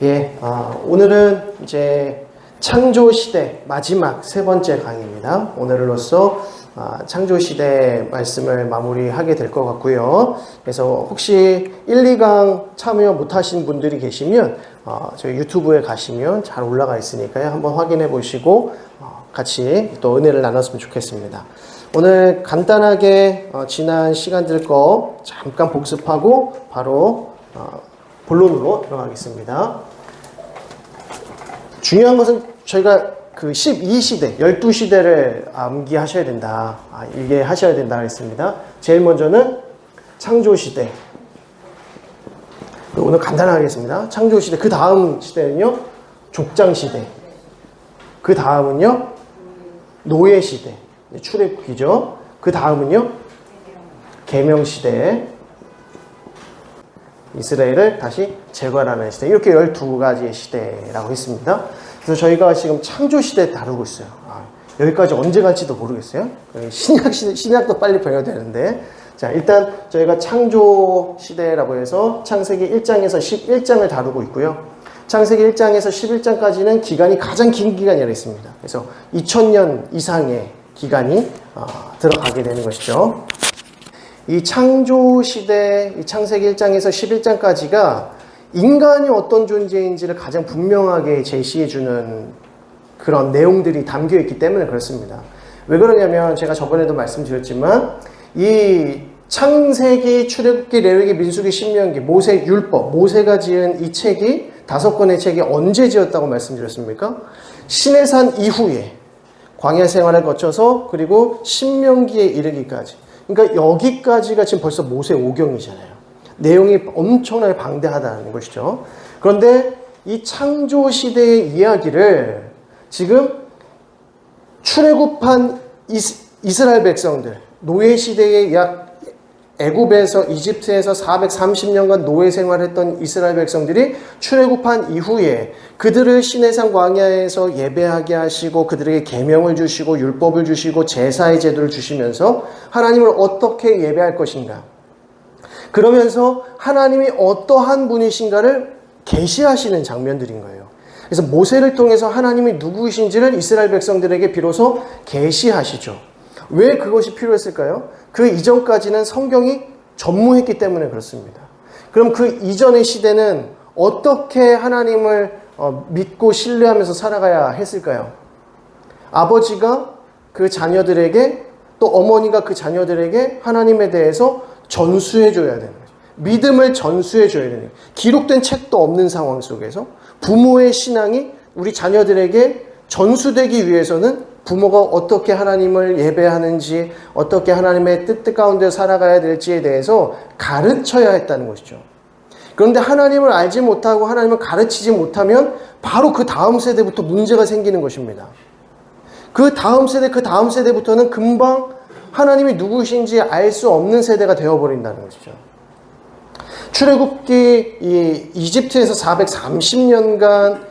오늘은 이제 창조시대 마지막 세 번째 강의입니다. 오늘로써 창조시대 말씀을 마무리하게 될 것 같고요. 그래서 혹시 1, 2강 참여 못하신 분들이 계시면 저희 유튜브에 가시면 잘 올라가 있으니까요. 한번 확인해 보시고 같이 또 은혜를 나눴으면 좋겠습니다. 오늘 간단하게 지난 시간들 거 잠깐 복습하고 바로 본론으로 들어가겠습니다. 중요한 것은 저희가 그 12시대, 12시대를 암기하셔야 된다. 이게 하셔야 된다 했습니다. 제일 먼저는 창조시대. 오늘 간단하게 하겠습니다. 창조시대. 그 다음 시대는요, 족장시대. 그 다음은요, 노예시대. 출애굽기죠. 그 다음은요, 계명시대. 이스라엘을 다시 제거하라는 시대. 이렇게 12가지의 시대라고 했습니다. 그래서 저희가 지금 창조시대 다루고 있어요. 여기까지 언제 갈지도 모르겠어요. 신약도 빨리 배워야 되는데. 자, 일단 저희가 창조시대라고 해서 창세기 1장에서 11장을 다루고 있고요. 창세기 1장에서 11장까지는 기간이 가장 긴 기간이라고 했습니다. 그래서 2000년 이상의 기간이 들어가게 되는 것이죠. 이 창조시대, 이 창세기 1장에서 11장까지가 인간이 어떤 존재인지를 가장 분명하게 제시해주는 그런 내용들이 담겨있기 때문에 그렇습니다. 왜 그러냐면 제가 저번에도 말씀드렸지만 이 창세기, 출애굽기, 레위기, 민수기, 신명기, 모세 율법, 모세가 지은 이 책이 5권의 책이 언제 지었다고 말씀드렸습니까? 시내산 이후에 광야 생활을 거쳐서 그리고 신명기에 이르기까지. 그러니까 여기까지가 지금 벌써 모세 오경이잖아요. 내용이 엄청나게 방대하다는 것이죠. 그런데 이 창조시대의 이야기를 지금 출애굽한 이스라엘 백성들, 노예시대의 애굽에서 이집트에서 430년간 노예 생활했던 이스라엘 백성들이 출애굽한 이후에 그들을 시내산 광야에서 예배하게 하시고 그들에게 계명을 주시고 율법을 주시고 제사의 제도를 주시면서 하나님을 어떻게 예배할 것인가, 그러면서 하나님이 어떠한 분이신가를 계시하시는 장면들인 거예요. 그래서 모세를 통해서 하나님이 누구이신지를 이스라엘 백성들에게 비로소 계시하시죠. 왜 그것이 필요했을까요? 그 이전까지는 성경이 전무했기 때문에 그렇습니다. 그럼 그 이전의 시대는 어떻게 하나님을 믿고 신뢰하면서 살아가야 했을까요? 아버지가 그 자녀들에게, 또 어머니가 그 자녀들에게 하나님에 대해서 전수해줘야 되는 거죠. 믿음을 전수해줘야 되는 거예요. 기록된 책도 없는 상황 속에서 부모의 신앙이 우리 자녀들에게 전수되기 위해서는 부모가 어떻게 하나님을 예배하는지, 어떻게 하나님의 뜻 가운데 살아가야 될지에 대해서 가르쳐야 했다는 것이죠. 그런데 하나님을 알지 못하고 하나님을 가르치지 못하면 바로 그 다음 세대부터 문제가 생기는 것입니다. 그 다음 세대부터는 금방 하나님이 누구신지 알 수 없는 세대가 되어버린다는 것이죠. 출애굽기 이집트에서 430년간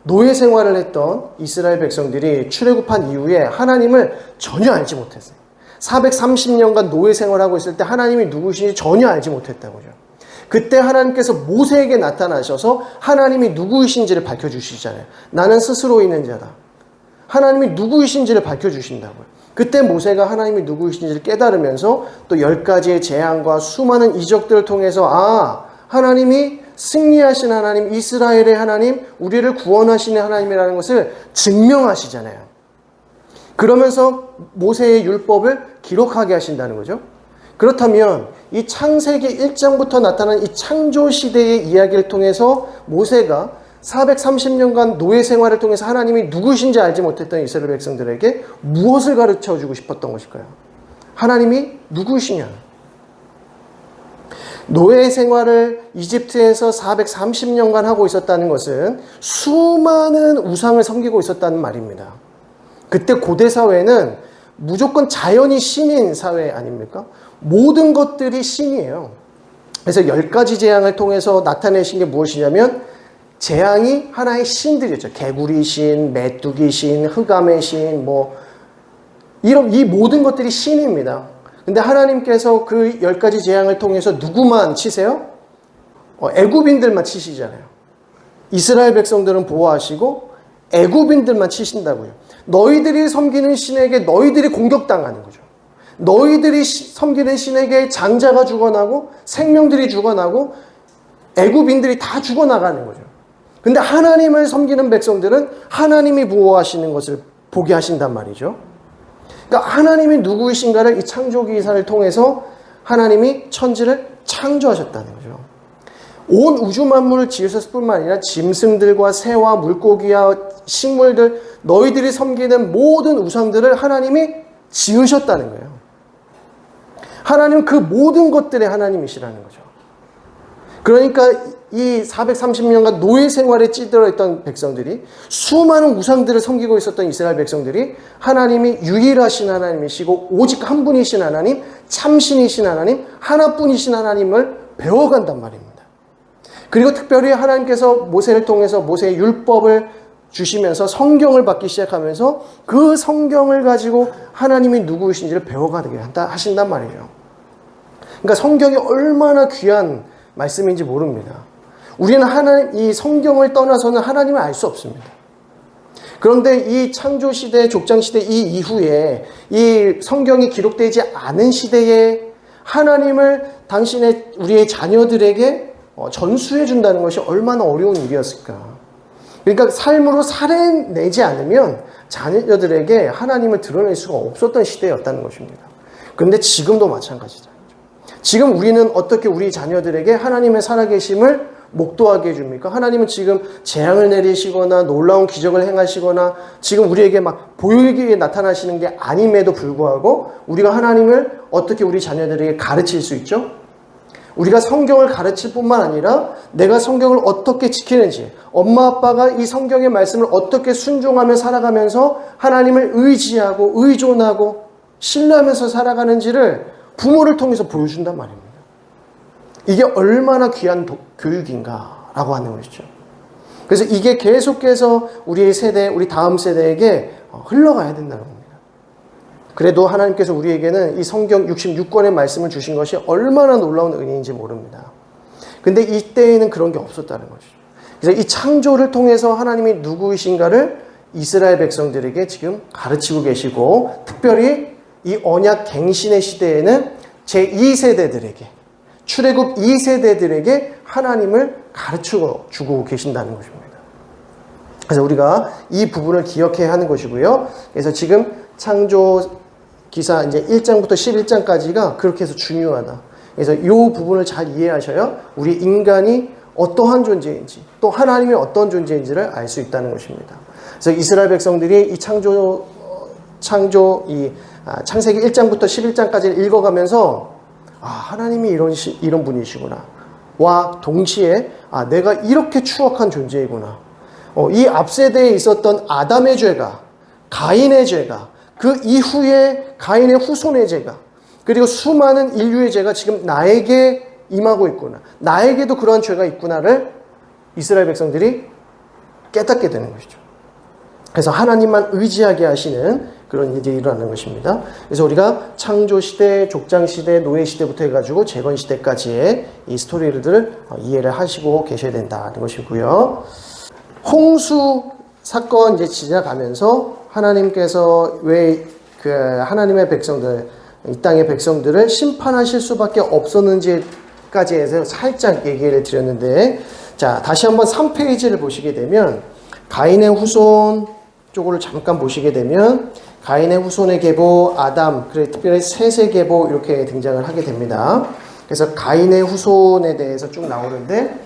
노예 생활을 했던 이스라엘 백성들이 출애굽한 이후에 하나님을 전혀 알지 못했어요. 430년간 노예 생활하고 있을 때 하나님이 누구신지 전혀 알지 못했다고요. 그때 하나님께서 모세에게 나타나셔서 하나님이 누구이신지를 밝혀주시잖아요. 나는 스스로 있는 자다. 하나님이 누구이신지를 밝혀주신다고요. 그때 모세가 하나님이 누구이신지를 깨달으면서 또 10가지의 재앙과 수많은 이적들을 통해서 하나님이 승리하신 하나님, 이스라엘의 하나님, 우리를 구원하시는 하나님이라는 것을 증명하시잖아요. 그러면서 모세의 율법을 기록하게 하신다는 거죠. 그렇다면 이 창세기 1장부터 나타난 이 창조시대의 이야기를 통해서 모세가 430년간 노예 생활을 통해서 하나님이 누구신지 알지 못했던 이스라엘 백성들에게 무엇을 가르쳐주고 싶었던 것일까요? 하나님이 누구시냐? 노예 생활을 이집트에서 430년간 하고 있었다는 것은 수많은 우상을 섬기고 있었다는 말입니다. 그때 고대 사회는 무조건 자연이 신인 사회 아닙니까? 모든 것들이 신이에요. 그래서 10가지 재앙을 통해서 나타내신 게 무엇이냐면 재앙이 하나의 신들이었죠. 개구리 신, 메뚜기 신, 흑암의 신, 이 모든 것들이 신입니다. 근데 하나님께서 그 10가지 재앙을 통해서 누구만 치세요? 애굽인들만 치시잖아요. 이스라엘 백성들은 보호하시고 애굽인들만 치신다고요. 너희들이 섬기는 신에게 너희들이 공격당하는 거죠. 너희들이 섬기는 신에게 장자가 죽어나고 생명들이 죽어나고 애굽인들이 다 죽어나가는 거죠. 근데 하나님을 섬기는 백성들은 하나님이 보호하시는 것을 보게 하신단 말이죠. 그러니까 하나님이 누구이신가를 이 창조기 기사를 통해서 하나님이 천지를 창조하셨다는 거죠. 온 우주 만물을 지으셨을 뿐만 아니라 짐승들과 새와 물고기와 식물들, 너희들이 섬기는 모든 우상들을 하나님이 지으셨다는 거예요. 하나님은 그 모든 것들의 하나님이시라는 거죠. 그러니까 이 430년간 노예 생활에 찌들어 있던 백성들이, 수많은 우상들을 섬기고 있었던 이스라엘 백성들이 하나님이 유일하신 하나님이시고 오직 한 분이신 하나님, 참신이신 하나님, 하나뿐이신 하나님을 배워간단 말입니다. 그리고 특별히 하나님께서 모세를 통해서 모세의 율법을 주시면서 성경을 받기 시작하면서 그 성경을 가지고 하나님이 누구이신지를 배워가게 하신단 말이에요. 그러니까 성경이 얼마나 귀한 말씀인지 모릅니다. 우리는 이 성경을 떠나서는 하나님을 알 수 없습니다. 그런데 이 창조시대, 족장시대 이 이후에 이 성경이 기록되지 않은 시대에 하나님을 우리의 자녀들에게 전수해 준다는 것이 얼마나 어려운 일이었을까. 그러니까 삶으로 살아내지 않으면 자녀들에게 하나님을 드러낼 수가 없었던 시대였다는 것입니다. 그런데 지금도 마찬가지죠. 지금 우리는 어떻게 우리 자녀들에게 하나님의 살아계심을 목도하게 해줍니까? 하나님은 지금 재앙을 내리시거나 놀라운 기적을 행하시거나 지금 우리에게 막 보이게 나타나시는 게 아님에도 불구하고 우리가 하나님을 어떻게 우리 자녀들에게 가르칠 수 있죠? 우리가 성경을 가르칠 뿐만 아니라 내가 성경을 어떻게 지키는지, 엄마 아빠가 이 성경의 말씀을 어떻게 순종하며 살아가면서 하나님을 의지하고 의존하고 신뢰하면서 살아가는지를 부모를 통해서 보여준단 말입니다. 이게 얼마나 귀한 교육인가라고 하는 것이죠. 그래서 이게 계속해서 우리의 세대, 우리 다음 세대에게 흘러가야 된다는 겁니다. 그래도 하나님께서 우리에게는 이 성경 66권의 말씀을 주신 것이 얼마나 놀라운 은혜인지 모릅니다. 근데 이때에는 그런 게 없었다는 것이죠. 그래서 이 창조를 통해서 하나님이 누구이신가를 이스라엘 백성들에게 지금 가르치고 계시고, 특별히 이 언약 갱신의 시대에는 제2세대들에게, 출애굽 2세대들에게 하나님을 가르쳐 주고 계신다는 것입니다. 그래서 우리가 이 부분을 기억해야 하는 것이고요. 그래서 지금 창조 기사 이제 1장부터 11장까지가 그렇게 해서 중요하다. 그래서 이 부분을 잘 이해하셔야 우리 인간이 어떠한 존재인지, 또 하나님이 어떤 존재인지를 알 수 있다는 것입니다. 그래서 이스라엘 백성들이 이 창세기 1장부터 11장까지를 읽어가면서 하나님이 이런 분이시구나. 와 동시에 내가 이렇게 추악한 존재이구나. 이 앞세대에 있었던 아담의 죄가, 가인의 죄가, 그 이후에 가인의 후손의 죄가, 그리고 수많은 인류의 죄가 지금 나에게 임하고 있구나. 나에게도 그러한 죄가 있구나를 이스라엘 백성들이 깨닫게 되는 것이죠. 그래서 하나님만 의지하게 하시는 그런 일이 일어나는 것입니다. 그래서 우리가 창조시대, 족장시대, 노예시대부터 해가지고 재건시대까지의 이 스토리들을 이해를 하시고 계셔야 된다는 것이고요. 홍수 사건 이제 지나가면서 하나님께서 왜 하나님의 백성들, 이 땅의 백성들을 심판하실 수밖에 없었는지까지 해서 살짝 얘기를 드렸는데, 자, 다시 한번 3페이지를 보시게 되면 가인의 후손 쪽으로 잠깐 보시게 되면 가인의 후손의 계보, 아담, 특별히 셋의 계보 이렇게 등장을 하게 됩니다. 그래서 가인의 후손에 대해서 쭉 나오는데,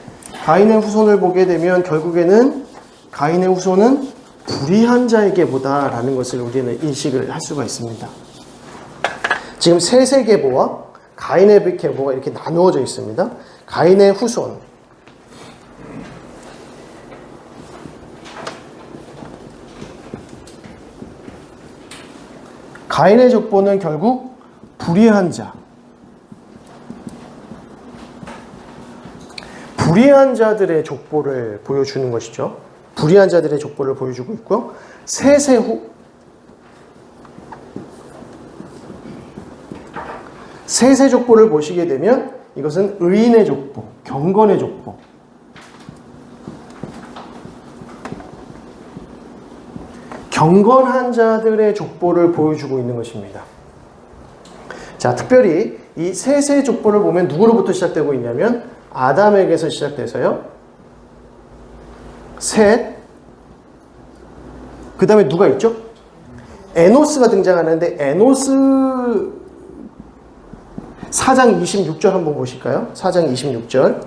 가인의 후손을 보게 되면 결국에는 가인의 후손은 불의한 자의 계보다라는 것을 우리는 인식을 할 수가 있습니다. 지금 셋의 계보와 가인의 계보가 이렇게 나누어져 있습니다. 가인의 후손, 가인의 족보는 결국 불의한 자, 불의한 자들의 족보를 보여주는 것이죠. 불의한 자들의 족보를 보여주고 있고요. 셋의 족보를 보시게 되면 이것은 의인의 족보, 경건의 족보. 경건한 자들의 족보를 보여주고 있는 것입니다. 자, 특별히 이 셋의 족보를 보면 누구로부터 시작되고 있냐면 아담에게서 시작돼서요. 셋, 그 다음에 누가 있죠? 에노스가 등장하는데 에노스 4장 26절 한번 보실까요? 4장 26절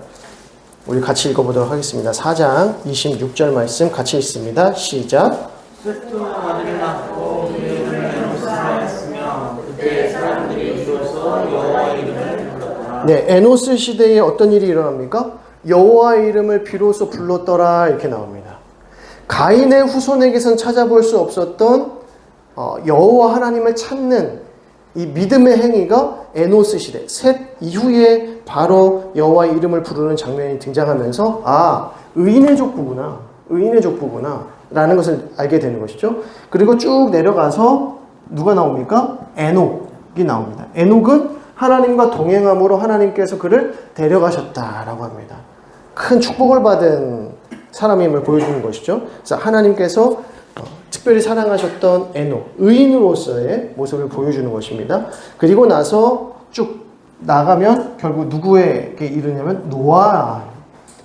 우리 같이 읽어보도록 하겠습니다. 4장 26절 말씀 같이 읽습니다. 시작. 셋도 아들을 낳고 이름을 에노스라 했으며 그때 사람들이 이로써 여호와 이름을 불렀더라. 네, 에노스 시대에 어떤 일이 일어납니까? 여호와 이름을 비로소 불렀더라 이렇게 나옵니다. 가인의 후손에게선 찾아볼 수 없었던 여호와 하나님을 찾는 이 믿음의 행위가 에노스 시대, 셋 이후에 바로 여호와 이름을 부르는 장면이 등장하면서 아, 의인의 족보구나 라는 것을 알게 되는 것이죠. 그리고 쭉 내려가서 누가 나옵니까? 에녹이 나옵니다. 에녹은 하나님과 동행함으로 하나님께서 그를 데려가셨다라고 합니다. 큰 축복을 받은 사람임을 보여주는 것이죠. 그래서 하나님께서 특별히 사랑하셨던 에녹, 의인으로서의 모습을 보여주는 것입니다. 그리고 나서 쭉 나가면 결국 누구에게 이르냐면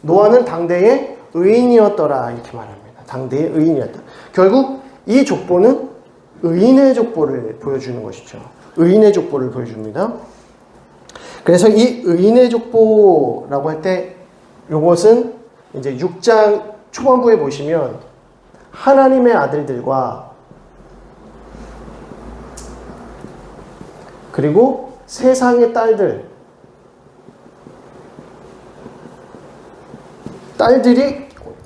노아는 당대의 의인이었더라 이렇게 말합니다. 당대의 의인이었다. 결국 이 족보는 의인의 족보를 보여주는 것이죠. 의인의 족보를 보여줍니다. 그래서 이 의인의 족보라고 할 때 이것은 이제 6장 초반부에 보시면 하나님의 아들들과 그리고 세상의 딸들이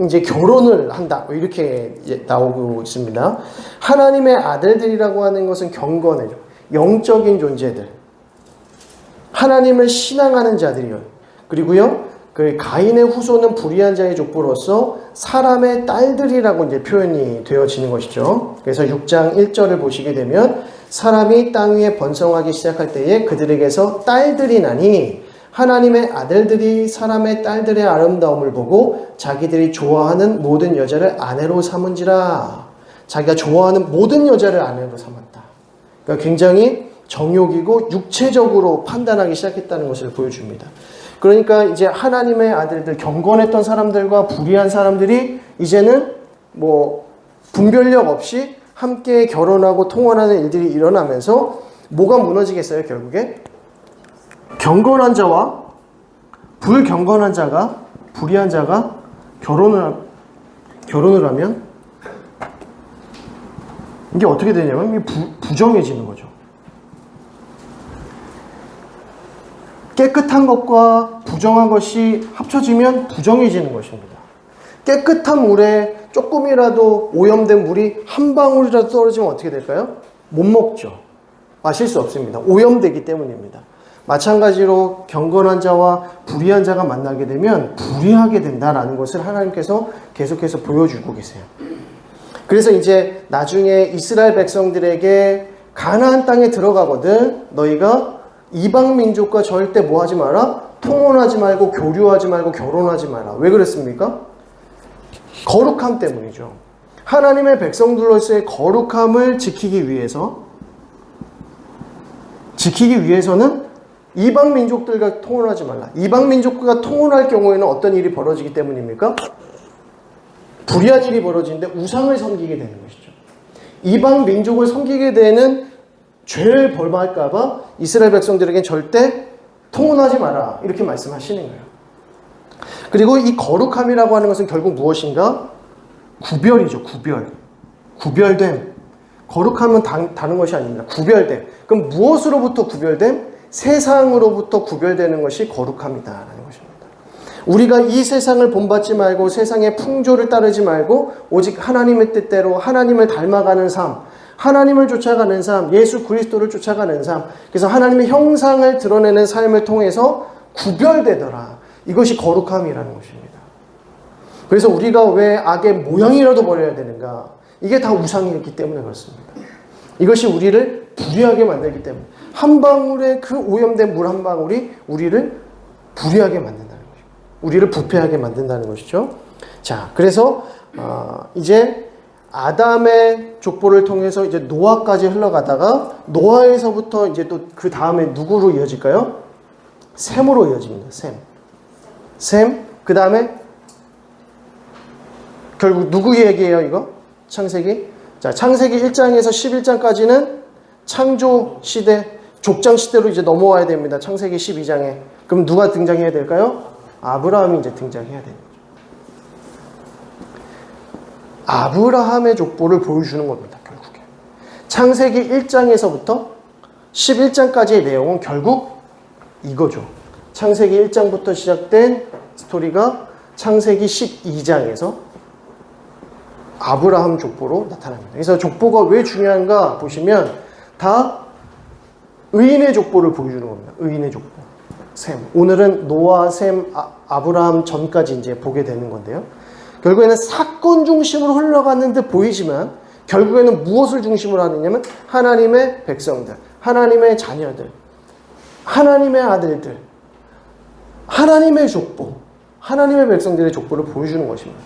이제 결혼을 한다 이렇게 나오고 있습니다. 하나님의 아들들이라고 하는 것은 경건해요. 영적인 존재들, 하나님을 신앙하는 자들이요. 그리고요, 그 가인의 후손은 불의한 자의 족보로서 사람의 딸들이라고 이제 표현이 되어지는 것이죠. 그래서 6장 1절을 보시게 되면 사람이 땅 위에 번성하기 시작할 때에 그들에게서 딸들이 나니 하나님의 아들들이 사람의 딸들의 아름다움을 보고 자기들이 좋아하는 모든 여자를 아내로 삼은지라. 자기가 좋아하는 모든 여자를 아내로 삼았다. 그러니까 굉장히 정욕이고 육체적으로 판단하기 시작했다는 것을 보여줍니다. 그러니까 이제 하나님의 아들들, 경건했던 사람들과 불의한 사람들이 이제는 뭐 분별력 없이 함께 결혼하고 통혼하는 일들이 일어나면서 뭐가 무너지겠어요, 결국에? 경건한 자와 불경건한 자가, 불의한 자가 결혼을 하면 이게 어떻게 되냐면 이게 부정해지는 거죠. 깨끗한 것과 부정한 것이 합쳐지면 부정해지는 것입니다. 깨끗한 물에 조금이라도 오염된 물이 한 방울이라도 떨어지면 어떻게 될까요? 못 먹죠. 마실 수 없습니다. 오염되기 때문입니다. 마찬가지로 경건한 자와 불의한 자가 만나게 되면 불의하게 된다라는 것을 하나님께서 계속해서 보여주고 계세요. 그래서 이제 나중에 이스라엘 백성들에게 가나안 땅에 들어가거든 너희가 이방 민족과 절대 뭐 하지 마라? 통혼하지 말고 교류하지 말고 결혼하지 마라. 왜 그랬습니까? 거룩함 때문이죠. 하나님의 백성들로서의 거룩함을 지키기 위해서는 이방 민족들과 통혼하지 말라. 이방 민족과 통혼할 경우에는 어떤 일이 벌어지기 때문입니까? 불의한 일이 벌어지는데 우상을 섬기게 되는 것이죠. 이방 민족을 섬기게 되는 죄를 벌받을까봐 이스라엘 백성들에겐 절대 통혼하지 마라 이렇게 말씀하시는 거예요. 그리고 이 거룩함이라고 하는 것은 결국 무엇인가? 구별이죠. 구별됨. 거룩함은 다른 것이 아닙니다. 구별됨. 그럼 무엇으로부터 구별됨? 세상으로부터 구별되는 것이 거룩함이다라는 것입니다. 우리가 이 세상을 본받지 말고 세상의 풍조를 따르지 말고 오직 하나님의 뜻대로 하나님을 닮아가는 삶, 하나님을 쫓아가는 삶, 예수 그리스도를 쫓아가는 삶, 그래서 하나님의 형상을 드러내는 삶을 통해서 구별되더라. 이것이 거룩함이라는 것입니다. 그래서 우리가 왜 악의 모양이라도 버려야 되는가? 이게 다 우상이었기 때문에 그렇습니다. 이것이 우리를 불의하게 만들기 때문에 한 방울의 그 오염된 물 한 방울이 우리를 불의하게 만든다는 것이죠. 우리를 부패하게 만든다는 것이죠. 자, 그래서 이제 아담의 족보를 통해서 이제 노아까지 흘러가다가 노아에서부터 이제 또 그 다음에 누구로 이어질까요? 셈으로 이어집니다. 셈. 그 다음에 결국 누구 얘기예요, 이거? 창세기. 자, 창세기 1장에서 11장까지는 창조 시대, 족장 시대로 이제 넘어와야 됩니다. 창세기 12장에. 그럼 누가 등장해야 될까요? 아브라함이 이제 등장해야 됩니다. 아브라함의 족보를 보여주는 겁니다, 결국에. 창세기 1장에서부터 11장까지의 내용은 결국 이거죠. 창세기 1장부터 시작된 스토리가 창세기 12장에서 아브라함 족보로 나타납니다. 그래서 족보가 왜 중요한가 보시면 다 의인의 족보를 보여주는 겁니다. 의인의 족보. 셈. 오늘은 노아, 셈, 아브라함 전까지 이제 보게 되는 건데요. 결국에는 사건 중심으로 흘러가는 듯 보이지만 결국에는 무엇을 중심으로 하느냐면 하나님의 백성들, 하나님의 자녀들, 하나님의 아들들, 하나님의 족보, 하나님의 백성들의 족보를 보여주는 것입니다.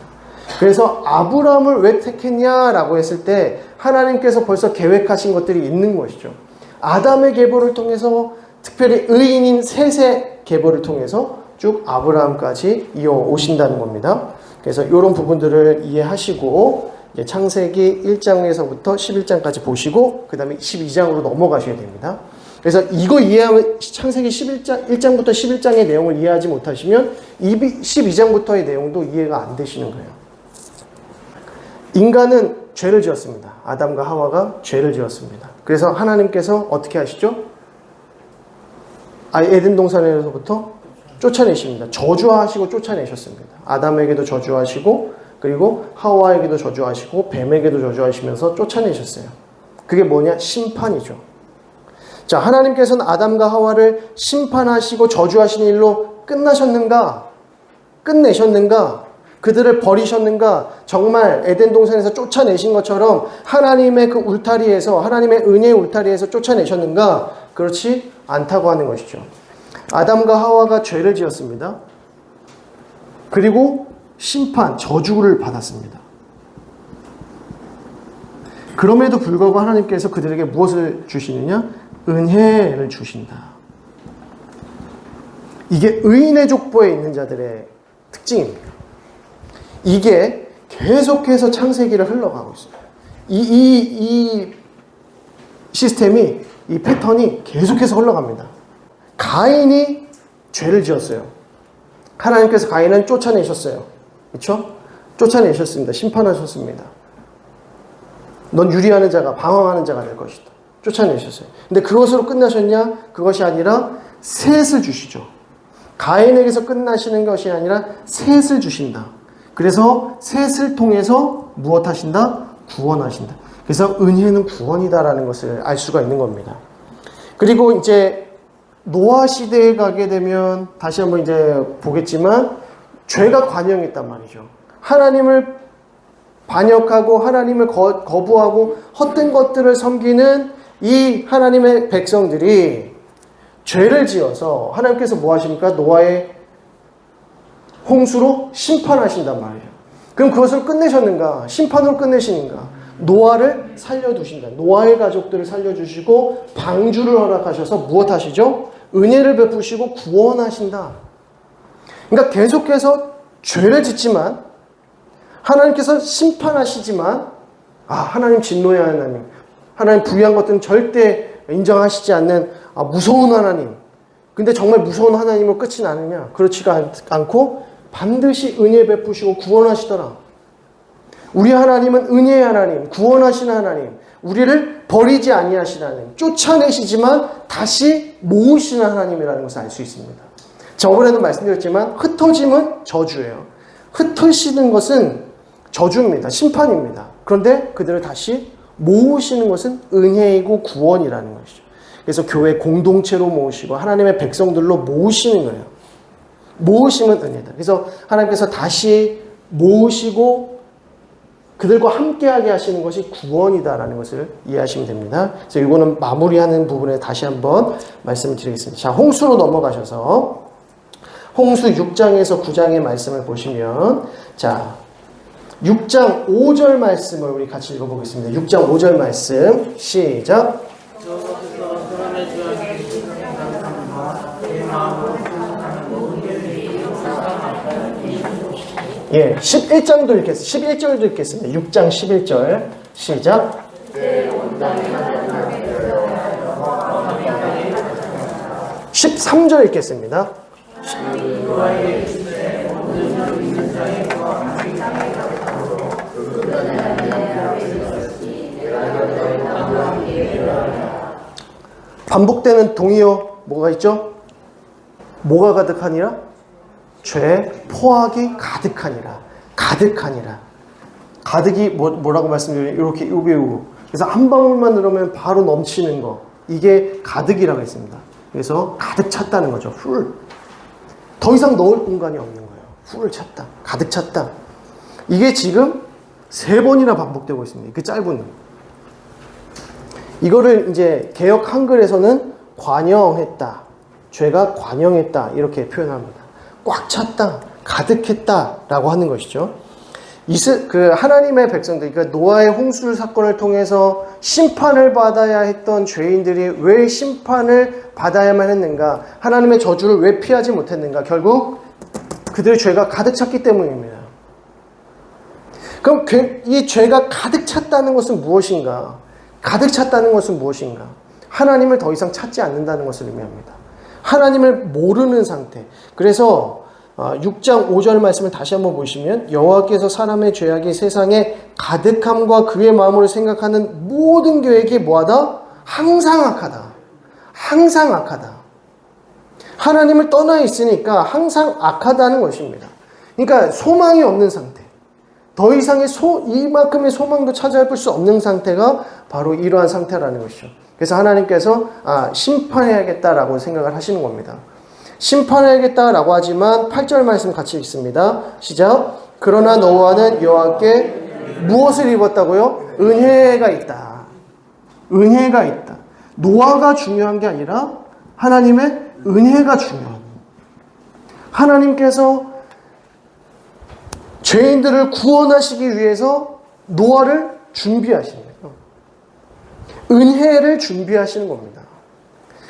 그래서 아브라함을 왜 택했냐라고 했을 때 하나님께서 벌써 계획하신 것들이 있는 것이죠. 아담의 계보를 통해서 특별히 의인인 셋의 계보를 통해서 쭉 아브라함까지 이어오신다는 겁니다. 그래서 이런 부분들을 이해하시고 이제 창세기 1장에서부터 11장까지 보시고 그 다음에 12장으로 넘어가셔야 됩니다. 그래서 이거 이해하면 창세기 1장부터 11장의 내용을 이해하지 못하시면 12장부터의 내용도 이해가 안 되시는 거예요. 인간은 죄를 지었습니다. 아담과 하와가 죄를 지었습니다. 그래서 하나님께서 어떻게 하시죠? 에덴 동산에서부터 쫓아내십니다. 저주하시고 쫓아내셨습니다. 아담에게도 저주하시고 그리고 하와에게도 저주하시고 뱀에게도 저주하시면서 쫓아내셨어요. 그게 뭐냐? 심판이죠. 자, 하나님께서는 아담과 하와를 심판하시고 저주하신 일로 끝내셨는가? 그들을 버리셨는가? 정말 에덴 동산에서 쫓아내신 것처럼 하나님의 그 울타리에서, 하나님의 은혜의 울타리에서 쫓아내셨는가? 그렇지 않다고 하는 것이죠. 아담과 하와가 죄를 지었습니다. 그리고 심판, 저주를 받았습니다. 그럼에도 불구하고 하나님께서 그들에게 무엇을 주시느냐? 은혜를 주신다. 이게 의인의 족보에 있는 자들의 특징입니다. 이게 계속해서 창세기를 흘러가고 있어요. 이 시스템이, 이 패턴이 계속해서 흘러갑니다. 가인이 죄를 지었어요. 하나님께서 가인을 쫓아내셨어요. 그렇죠? 쫓아내셨습니다. 심판하셨습니다. 넌 유리하는 자가, 방황하는 자가 될 것이다. 쫓아내셨어요. 근데 그것으로 끝나셨냐? 그것이 아니라 셋을 주시죠. 가인에게서 끝나시는 것이 아니라 셋을 주신다. 그래서 셋을 통해서 무엇 하신다? 구원하신다. 그래서 은혜는 구원이다라는 것을 알 수가 있는 겁니다. 그리고 이제 노아 시대에 가게 되면 다시 한번 이제 보겠지만 죄가 관영했단 말이죠. 하나님을 반역하고 하나님을 거부하고 헛된 것들을 섬기는 이 하나님의 백성들이 죄를 지어서 하나님께서 뭐 하십니까? 노아의 홍수로 심판하신단 말이에요. 그럼 그것을 끝내셨는가? 심판으로 끝내시는가? 노아를 살려두신다. 노아의 가족들을 살려주시고 방주를 허락하셔서 무엇 하시죠? 은혜를 베푸시고 구원하신다. 그러니까 계속해서 죄를 짓지만 하나님께서 심판하시지만 하나님 진노의 하나님, 하나님 부유한 것들은 절대 인정하시지 않는 무서운 하나님. 근데 정말 무서운 하나님으로 끝이 나느냐? 그렇지가 않고 반드시 은혜 베푸시고 구원하시더라. 우리 하나님은 은혜의 하나님, 구원하시는 하나님, 우리를 버리지 아니하시는 하나님, 쫓아내시지만 다시 모으시는 하나님이라는 것을 알 수 있습니다. 저번에도 말씀드렸지만 흩어짐은 저주예요. 흩으시는 것은 저주입니다. 심판입니다. 그런데 그들을 다시 모으시는 것은 은혜이고 구원이라는 것이죠. 그래서 교회 공동체로 모으시고 하나님의 백성들로 모으시는 거예요. 모으시면 은혜다. 그래서 하나님께서 다시 모으시고 그들과 함께하게 하시는 것이 구원이다라는 것을 이해하시면 됩니다. 그래서 이거는 마무리하는 부분에 다시 한번 말씀을 드리겠습니다. 자, 홍수로 넘어가셔서 홍수 6장에서 9장의 말씀을 보시면 자, 6장 5절 말씀을 우리 같이 읽어보겠습니다. 6장 5절 말씀 시작. 저로서 사람의 죄악이 생각함과 내 마음으로 생각하는 모든 일이 예, 11장도 읽겠습니다. 11절도 읽겠습니다. 6장 11절 시작. 13절 읽겠습니다. 반복되는 동의어 뭐가 있죠? 뭐가 가득하니라? 죄, 포악이 가득하니라. 가득하니라. 가득이 뭐라고 말씀드리면 이렇게 요게. 그래서 한 방울만 넣으면 바로 넘치는 거. 이게 가득이라고 했습니다. 그래서 가득 찼다는 거죠. 풀. 더 이상 넣을 공간이 없는 거예요. 풀을 찼다. 가득 찼다. 이게 지금 3번이나 반복되고 있습니다. 그 짧은. 이거를 이제 개역 한글에서는 관영했다. 죄가 관영했다. 이렇게 표현합니다. 꽉 찼다. 가득했다. 라고 하는 것이죠. 하나님의 백성들, 그러니까 노아의 홍수 사건을 통해서 심판을 받아야 했던 죄인들이 왜 심판을 받아야만 했는가? 하나님의 저주를 왜 피하지 못했는가? 결국 그들의 죄가 가득 찼기 때문입니다. 그럼 이 죄가 가득 찼다는 것은 무엇인가? 가득 찼다는 것은 무엇인가? 하나님을 더 이상 찾지 않는다는 것을 의미합니다. 하나님을 모르는 상태. 그래서 6장 5절 말씀을 다시 한번 보시면 여호와께서 사람의 죄악이 세상에 가득함과 그의 마음으로 생각하는 모든 계획이 뭐하다? 항상 악하다. 항상 악하다. 하나님을 떠나 있으니까 항상 악하다는 것입니다. 그러니까 소망이 없는 상태. 더 이상의 이만큼의 소망도 찾아볼 수 없는 상태가 바로 이러한 상태라는 것이죠. 그래서 하나님께서 심판해야겠다라고 생각을 하시는 겁니다. 심판해야겠다라고 하지만 8절 말씀 같이 읽습니다. 시작. 그러나 노아는 여호와께 무엇을 입었다고요? 은혜가 있다. 은혜가 있다. 노아가 중요한 게 아니라 하나님의 은혜가 중요한. 하나님께서 죄인들을 구원하시기 위해서 노아를 준비하시는 거예요. 은혜를 준비하시는 겁니다.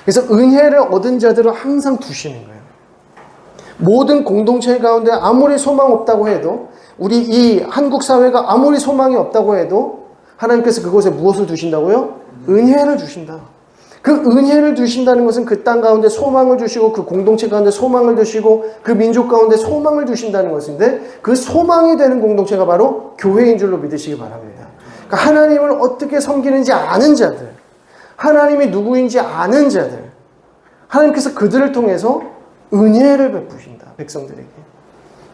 그래서 은혜를 얻은 자들을 항상 두시는 거예요. 모든 공동체 가운데 아무리 소망 없다고 해도, 우리 이 한국 사회가 아무리 소망이 없다고 해도 하나님께서 그곳에 무엇을 두신다고요? 은혜를 주신다. 그 은혜를 주신다는 것은 그 땅 가운데 소망을 주시고 그 공동체 가운데 소망을 주시고 그 민족 가운데 소망을 주신다는 것인데, 그 소망이 되는 공동체가 바로 교회인 줄로 믿으시기 바랍니다. 그러니까 하나님을 어떻게 섬기는지 아는 자들, 하나님이 누구인지 아는 자들, 하나님께서 그들을 통해서 은혜를 베푸신다. 백성들에게.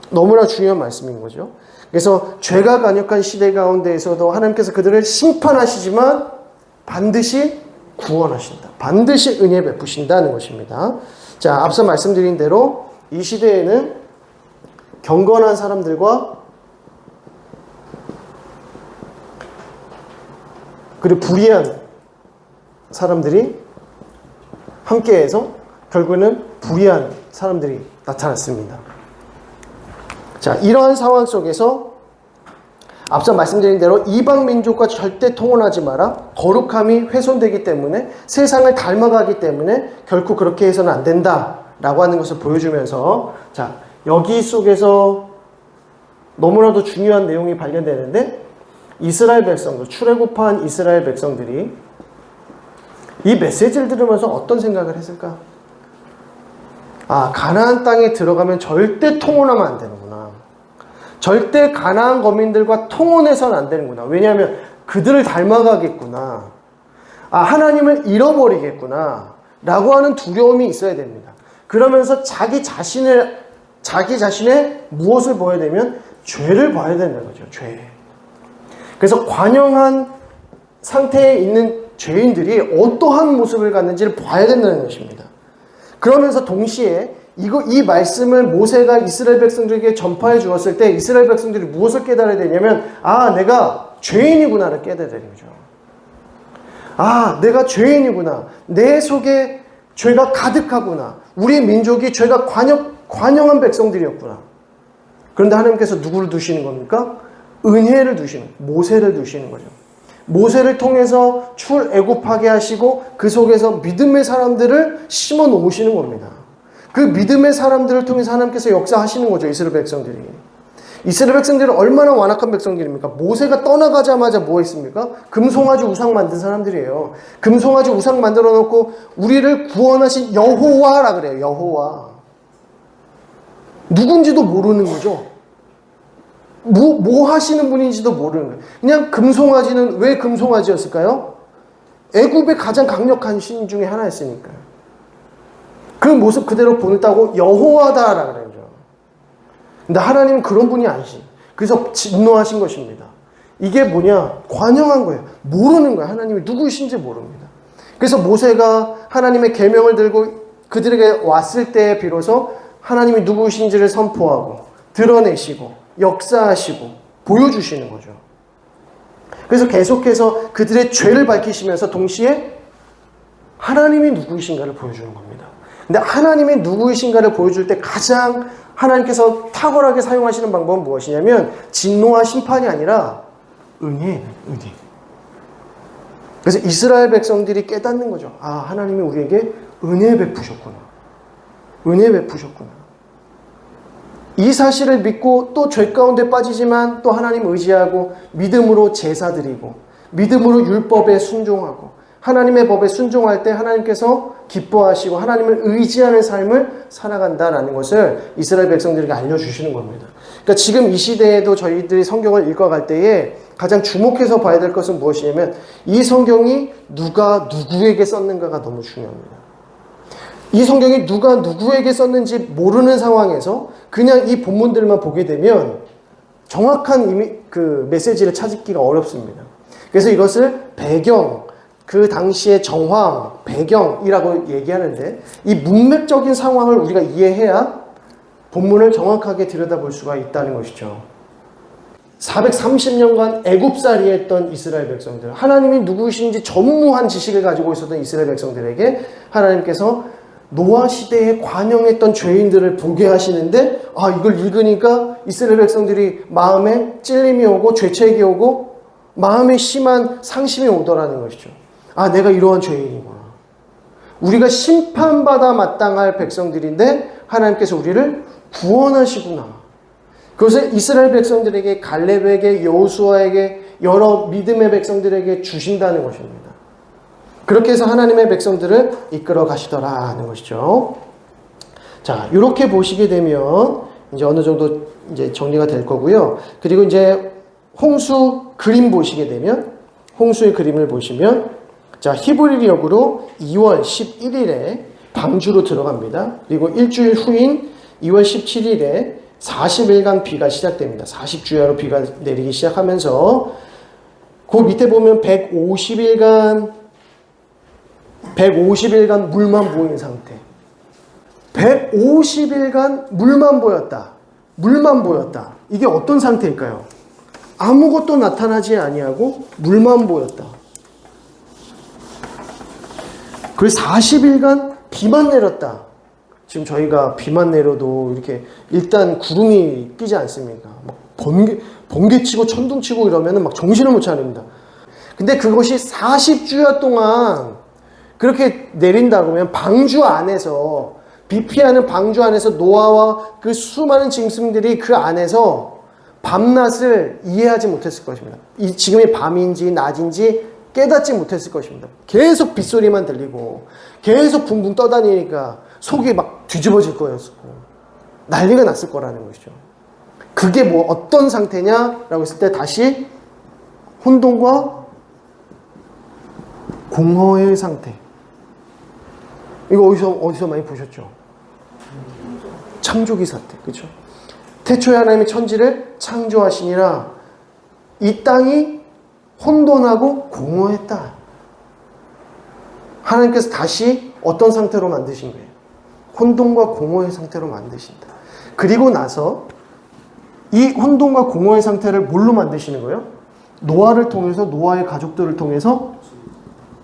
너무나 중요한 말씀인 거죠. 그래서 죄가 간역한 시대 가운데에서도 하나님께서 그들을 심판하시지만 반드시 구원하신다. 반드시 은혜 베푸신다는 것입니다. 자, 앞서 말씀드린 대로 이 시대에는 경건한 사람들과 그리고 불의한 사람들이 함께해서 결국에는 불의한 사람들이 나타났습니다. 자, 이러한 상황 속에서 앞서 말씀드린 대로 이방 민족과 절대 통혼하지 마라. 거룩함이 훼손되기 때문에, 세상을 닮아가기 때문에 결코 그렇게 해서는 안 된다라고 하는 것을 보여주면서, 자, 여기 속에서 너무나도 중요한 내용이 발견되는데, 이스라엘 백성들, 출애굽한 이스라엘 백성들이 이 메시지를 들으면서 어떤 생각을 했을까? 가나안 땅에 들어가면 절대 통혼하면 안 되는구나. 절대 가나안 거민들과 통혼해서는 안 되는구나. 왜냐하면 그들을 닮아가겠구나. 하나님을 잃어버리겠구나. 라고 하는 두려움이 있어야 됩니다. 그러면서 자기 자신의 무엇을 봐야 되면 죄를 봐야 된다는 거죠. 죄. 그래서 관영한 상태에 있는 죄인들이 어떠한 모습을 갖는지를 봐야 된다는 것입니다. 그러면서 동시에 이 말씀을 모세가 이스라엘 백성들에게 전파해 주었을 때 이스라엘 백성들이 무엇을 깨달아야 되냐면, 내가 죄인이구나를 깨달아야 되는 거죠. 내가 죄인이구나. 내 속에 죄가 가득하구나. 우리 민족이 죄가 관영한 백성들이었구나. 그런데 하나님께서 누구를 두시는 겁니까? 은혜를 두시는, 모세를 두시는 거죠. 모세를 통해서 출애굽하게 하시고 그 속에서 믿음의 사람들을 심어 놓으시는 겁니다. 그 믿음의 사람들을 통해서 하나님께서 역사하시는 거죠. 이스라엘 백성들이. 이스라엘 백성들은 얼마나 완악한 백성들입니까? 모세가 떠나가자마자 뭐 했습니까? 금송아지 우상 만든 사람들이에요. 금송아지 우상 만들어 놓고 우리를 구원하신 여호와라 그래요. 여호와. 누군지도 모르는 거죠. 뭐 하시는 분인지도 모르는 거예요. 그냥 금송아지는 왜 금송아지였을까요? 애굽의 가장 강력한 신 중에 하나였으니까요. 그 모습 그대로 본다고 여호와다라 그래요. 근데 하나님은 그런 분이 아니시. 그래서 진노하신 것입니다. 이게 뭐냐? 관영한 거예요. 모르는 거예요. 하나님이 누구이신지 모릅니다. 그래서 모세가 하나님의 계명을 들고 그들에게 왔을 때 비로소 하나님이 누구이신지를 선포하고 드러내시고 역사하시고 보여주시는 거죠. 그래서 계속해서 그들의 죄를 밝히시면서 동시에 하나님이 누구이신가를 보여주는 겁니다. 근데 하나님이 누구이신가를 보여줄 때 가장 하나님께서 탁월하게 사용하시는 방법은 무엇이냐면 진노와 심판이 아니라 은혜예요. 은혜. 그래서 이스라엘 백성들이 깨닫는 거죠. 아, 하나님이 우리에게 은혜 베푸셨구나. 은혜 베푸셨구나. 이 사실을 믿고 또 죄 가운데 빠지지만 또 하나님 의지하고 믿음으로 제사 드리고 믿음으로 율법에 순종하고 하나님의 법에 순종할 때 하나님께서 기뻐하시고 하나님을 의지하는 삶을 살아간다라는 것을 이스라엘 백성들에게 알려주시는 겁니다. 그러니까 지금 이 시대에도 저희들이 성경을 읽어갈 때에 가장 주목해서 봐야 될 것은 무엇이냐면 이 성경이 누가 누구에게 썼는가가 너무 중요합니다. 이 성경이 누가 누구에게 썼는지 모르는 상황에서 그냥 이 본문들만 보게 되면 정확한 그 메시지를 찾기가 어렵습니다. 그래서 이것을 배경, 그 당시의 정황, 배경이라고 얘기하는데 이 문맥적인 상황을 우리가 이해해야 본문을 정확하게 들여다볼 수가 있다는 것이죠. 430년간 애굽살이 했던 이스라엘 백성들, 하나님이 누구신지 전무한 지식을 가지고 있었던 이스라엘 백성들에게 하나님께서 노아 시대에 관영했던 죄인들을 보게 하시는데 이걸 읽으니까 이스라엘 백성들이 마음에 찔림이 오고 죄책이 오고 마음에 심한 상심이 오더라는 것이죠. 내가 이러한 죄인이구나. 우리가 심판받아 마땅할 백성들인데 하나님께서 우리를 구원하시구나. 그것을 이스라엘 백성들에게, 갈렙에게, 여호수아에게, 여러 믿음의 백성들에게 주신다는 것입니다. 그렇게 해서 하나님의 백성들을 이끌어 가시더라는 것이죠. 자, 이렇게 보시게 되면 이제 어느 정도 이제 정리가 될 거고요. 그리고 이제 홍수 그림 보시게 되면 홍수의 그림을 보시면 자, 히브리력으로 2월 11일에 방주로 들어갑니다. 그리고 일주일 후인 2월 17일에 40일간 비가 시작됩니다. 40주야로 비가 내리기 시작하면서 그 밑에 보면 150일간 물만 보이는 상태. 150일간 물만 보였다. 물만 보였다. 이게 어떤 상태일까요? 아무것도 나타나지 아니하고 물만 보였다. 그리고 40일간 비만 내렸다. 지금 저희가 비만 내려도 이렇게 일단 구름이 끼지 않습니까? 막 번개치고 천둥치고 이러면 막 정신을 못 차립니다. 근데 그것이 40주야 동안 그렇게 내린다 그러면 방주 안에서, 비 피하는 방주 안에서 노아와 그 수많은 짐승들이 그 안에서 밤낮을 이해하지 못했을 것입니다. 지금이 밤인지 낮인지 깨닫지 못했을 것입니다. 계속 빗소리만 들리고 계속 붕붕 떠다니니까 속이 막 뒤집어질 거였고 난리가 났을 거라는 것이죠. 그게 뭐 어떤 상태냐라고 했을 때 다시 혼돈과 공허의 상태. 이거 어디서 많이 보셨죠? 창조기 사태, 그렇죠? 태초에 하나님이 천지를 창조하시니라 이 땅이 혼돈하고 공허했다. 하나님께서 다시 어떤 상태로 만드신 거예요? 혼돈과 공허의 상태로 만드신다. 그리고 나서 이 혼돈과 공허의 상태를 뭘로 만드시는 거예요? 노아를 통해서, 노아의 가족들을 통해서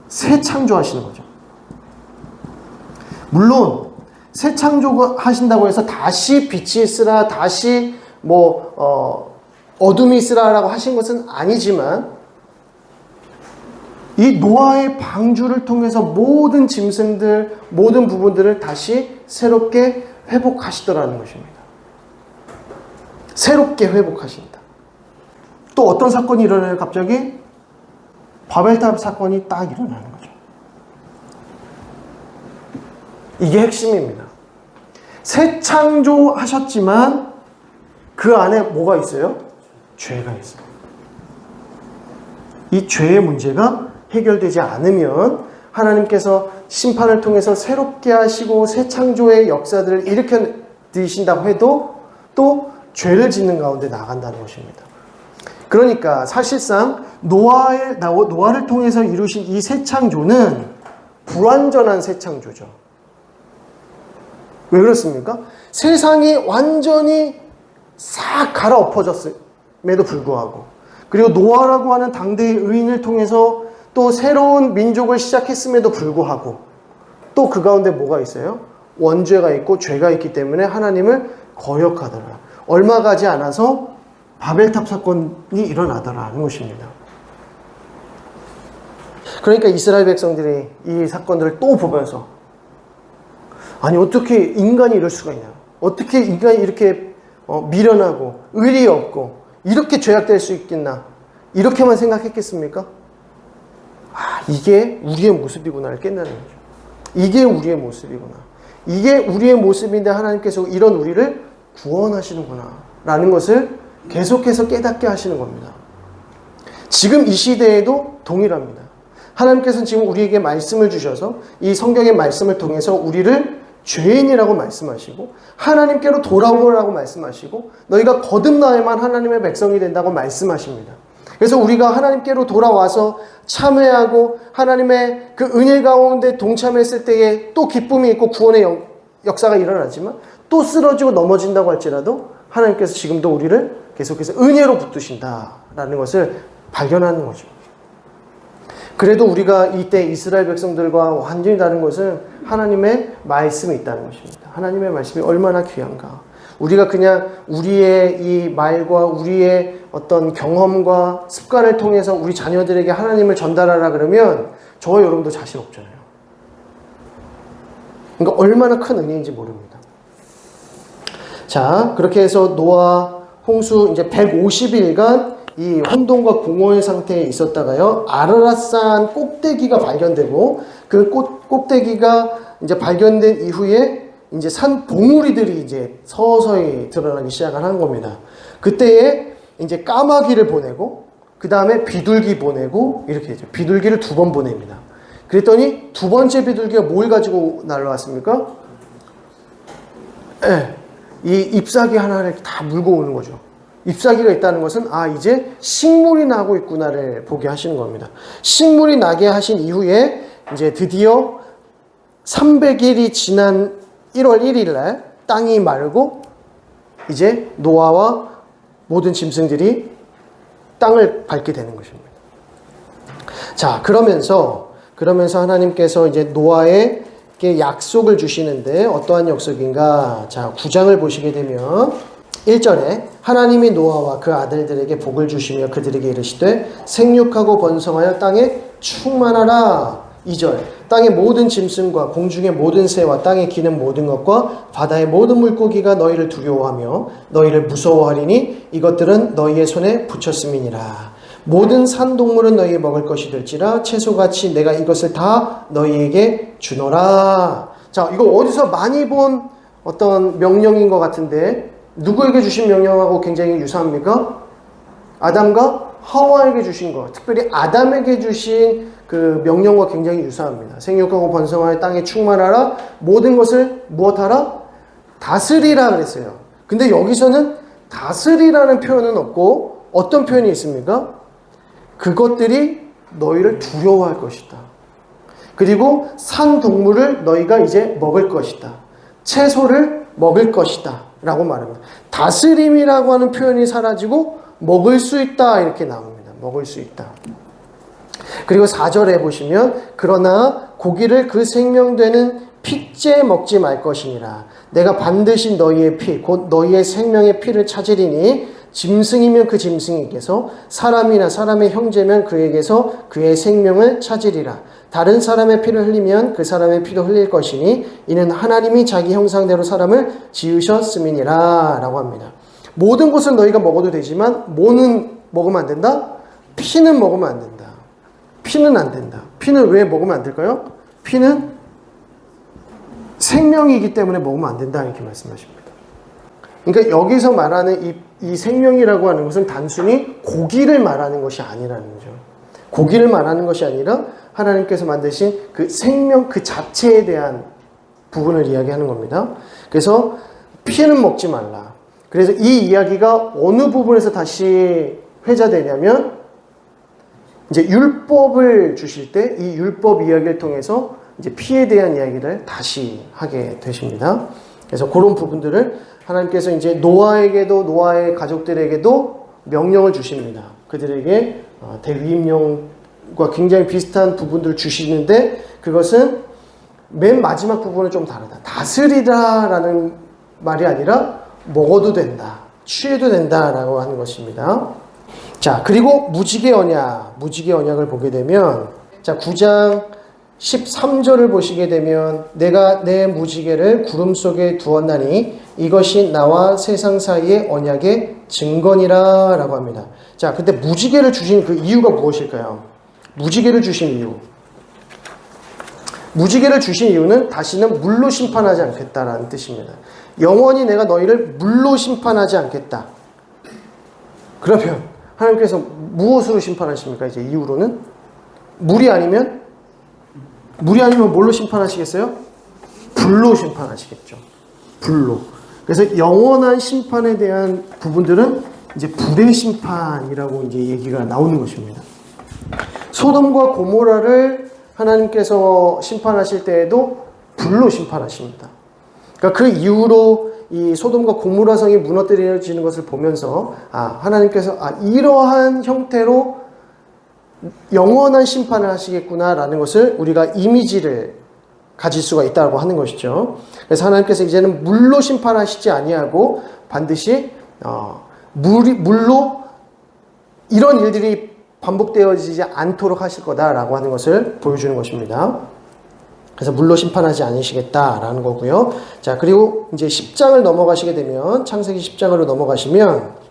새 창조하시는 거죠. 물론 새 창조하신다고 해서 다시 빛이 있으라, 다시 어둠이 있으라라고 하신 것은 아니지만 이 노아의 방주를 통해서 모든 짐승들, 모든 부분들을 다시 새롭게 회복하시더라는 것입니다. 새롭게 회복하신다. 또 어떤 사건이 일어나요? 갑자기 바벨탑 사건이 딱 일어나는 거죠. 이게 핵심입니다. 새 창조하셨지만 그 안에 뭐가 있어요? 죄가 있어요. 이 죄의 문제가 해결되지 않으면 하나님께서 심판을 통해서 새롭게 하시고 새 창조의 역사들을 일으켜 드신다고 해도 또 죄를 짓는 가운데 나간다는 것입니다. 그러니까 사실상 노아를 통해서 이루신 이 새 창조는 불완전한 새 창조죠. 왜 그렇습니까? 세상이 완전히 싹 갈아엎어졌음에도 불구하고, 그리고 노아라고 하는 당대의 의인을 통해서 또 새로운 민족을 시작했음에도 불구하고 또 그 가운데 뭐가 있어요? 원죄가 있고 죄가 있기 때문에 하나님을 거역하더라. 얼마 가지 않아서 바벨탑 사건이 일어나더라는 것입니다. 그러니까 이스라엘 백성들이 이 사건들을 또 보면서 아니 어떻게 인간이 이럴 수가 있냐, 어떻게 인간이 이렇게 미련하고 의리 없고 이렇게 죄악될 수 있겠나, 이렇게만 생각했겠습니까? 이게 우리의 모습이구나를 깨닫는 거죠. 이게 우리의 모습이구나, 이게 우리의 모습인데 하나님께서 이런 우리를 구원하시는구나 라는 것을 계속해서 깨닫게 하시는 겁니다. 지금 이 시대에도 동일합니다. 하나님께서는 지금 우리에게 말씀을 주셔서 이 성경의 말씀을 통해서 우리를 죄인이라고 말씀하시고 하나님께로 돌아오라고 말씀하시고 너희가 거듭나야만 하나님의 백성이 된다고 말씀하십니다. 그래서 우리가 하나님께로 돌아와서 참회하고 하나님의 그 은혜 가운데 동참했을 때에 또 기쁨이 있고 구원의 역사가 일어나지만 또 쓰러지고 넘어진다고 할지라도 하나님께서 지금도 우리를 계속해서 은혜로 붙드신다라는 것을 발견하는 거죠. 그래도 우리가 이때 이스라엘 백성들과 완전히 다른 것은 하나님의 말씀이 있다는 것입니다. 하나님의 말씀이 얼마나 귀한가. 우리가 그냥 우리의 이 말과 우리의 어떤 경험과 습관을 통해서 우리 자녀들에게 하나님을 전달하라 그러면 저와 여러분도 자신 없잖아요. 그러니까 얼마나 큰 은혜인지 모릅니다. 자, 그렇게 해서 노아 홍수 이제 150일간 이 혼돈과 공허의 상태에 있었다가요, 아라랏산 꼭대기가 발견되고 그 꼭대기가 이제 발견된 이후에 이제 산 봉우리들이 이제 서서히 드러나기 시작을 한 겁니다. 그때에 이제 까마귀를 보내고 그 다음에 비둘기 보내고 이렇게 되죠. 비둘기를 2번 보냅니다. 그랬더니 두 번째 비둘기가 뭘 가지고 날라왔습니까? 이 잎사귀 하나를 다 물고 오는 거죠. 잎사귀가 있다는 것은 이제 식물이 나고 있구나를 보게 하시는 겁니다. 식물이 나게 하신 이후에 이제 드디어 300일이 지난 1월 1일 날 땅이 말고 이제 노아와 모든 짐승들이 땅을 밟게 되는 것입니다. 자, 그러면서 하나님께서 이제 노아에게 약속을 주시는데 어떠한 약속인가? 자, 9장을 보시게 되면 1절에 하나님이 노아와 그 아들들에게 복을 주시며 그들에게 이르시되 생육하고 번성하여 땅에 충만하라. 2절 땅의 모든 짐승과 공중의 모든 새와 땅에 기는 모든 것과 바다의 모든 물고기가 너희를 두려워하며 너희를 무서워하리니 이것들은 너희의 손에 붙였음이니라. 모든 산동물은 너희의 먹을 것이 될지라 채소같이 내가 이것을 다 너희에게 주노라. 자, 이거 어디서 많이 본 어떤 명령인 것 같은데 누구에게 주신 명령하고 굉장히 유사합니까? 아담과 하와에게 주신 것, 특별히 아담에게 주신 그 명령과 굉장히 유사합니다. 생육하고 번성하여 땅에 충만하라. 모든 것을 무엇하라? 다스리라 그랬어요. 근데 여기서는 다스리라는 표현은 없고 어떤 표현이 있습니까? 그것들이 너희를 두려워할 것이다. 그리고 산 동물을 너희가 이제 먹을 것이다. 채소를 먹을 것이다 라고 말합니다. 다스림이라고 하는 표현이 사라지고 먹을 수 있다 이렇게 나옵니다. 먹을 수 있다. 그리고 4절에 보시면 그러나 고기를 그 생명되는 핏째 먹지 말 것이니라. 내가 반드시 너희의 피 곧 너희의 생명의 피를 찾으리니 짐승이면 그 짐승에게서, 사람이나 사람의 형제면 그에게서 그의 생명을 찾으리라. 다른 사람의 피를 흘리면 그 사람의 피도 흘릴 것이니 이는 하나님이 자기 형상대로 사람을 지으셨음이니라 라고 합니다. 모든 것을 너희가 먹어도 되지만 뭐는 먹으면 안 된다? 피는 먹으면 안 된다. 피는 안 된다. 피는 왜 먹으면 안 될까요? 피는 생명이기 때문에 먹으면 안 된다 이렇게 말씀하십니다. 그러니까 여기서 말하는 이 생명이라고 하는 것은 단순히 고기를 말하는 것이 아니라는 거죠. 고기를 말하는 것이 아니라 하나님께서 만드신 그 생명 그 자체에 대한 부분을 이야기하는 겁니다. 그래서 피는 먹지 말라. 그래서 이 이야기가 어느 부분에서 다시 회자되냐면 이제 율법을 주실 때 이 율법 이야기를 통해서 이제 피에 대한 이야기를 다시 하게 되십니다. 그래서 그런 부분들을 하나님께서 이제 노아에게도 노아의 가족들에게도 명령을 주십니다. 그들에게 대위임령과 굉장히 비슷한 부분들을 주시는데 그것은 맨 마지막 부분은 좀 다르다. 다스리다라는 말이 아니라 먹어도 된다. 취해도 된다라고 하는 것입니다. 자, 그리고 무지개 언약을 보게 되면 자, 9장 13절을 보시게 되면 내가 내 무지개를 구름 속에 두었나니 이것이 나와 세상 사이의 언약의 증거니라 라고 합니다. 자, 근데 무지개를 주신 그 이유가 무엇일까요? 무지개를 주신 이유. 무지개를 주신 이유는 다시는 물로 심판하지 않겠다라는 뜻입니다. 영원히 내가 너희를 물로 심판하지 않겠다. 그러면 하나님께서 무엇으로 심판하십니까? 이제 이후로는 물이 아니면 뭘로 심판하시겠어요? 불로 심판하시겠죠. 불로. 그래서 영원한 심판에 대한 부분들은 이제 불의 심판이라고 이제 얘기가 나오는 것입니다. 소돔과 고모라를 하나님께서 심판하실 때에도 불로 심판하십니다. 그러니까 그 이후로 이 소돔과 고모라 성이 무너뜨려지는 것을 보면서 하나님께서 이러한 형태로 영원한 심판을 하시겠구나라는 것을 우리가 이미지를 가질 수가 있다고 하는 것이죠. 그래서 하나님께서 이제는 물로 심판하시지 아니하고 반드시 물로 이런 일들이 반복되어지지 않도록 하실 거다라고 하는 것을 보여주는 것입니다. 그래서 물로 심판하지 않으시겠다라는 거고요. 자, 그리고 이제 10장을 넘어가시게 되면 창세기 10장으로 넘어가시면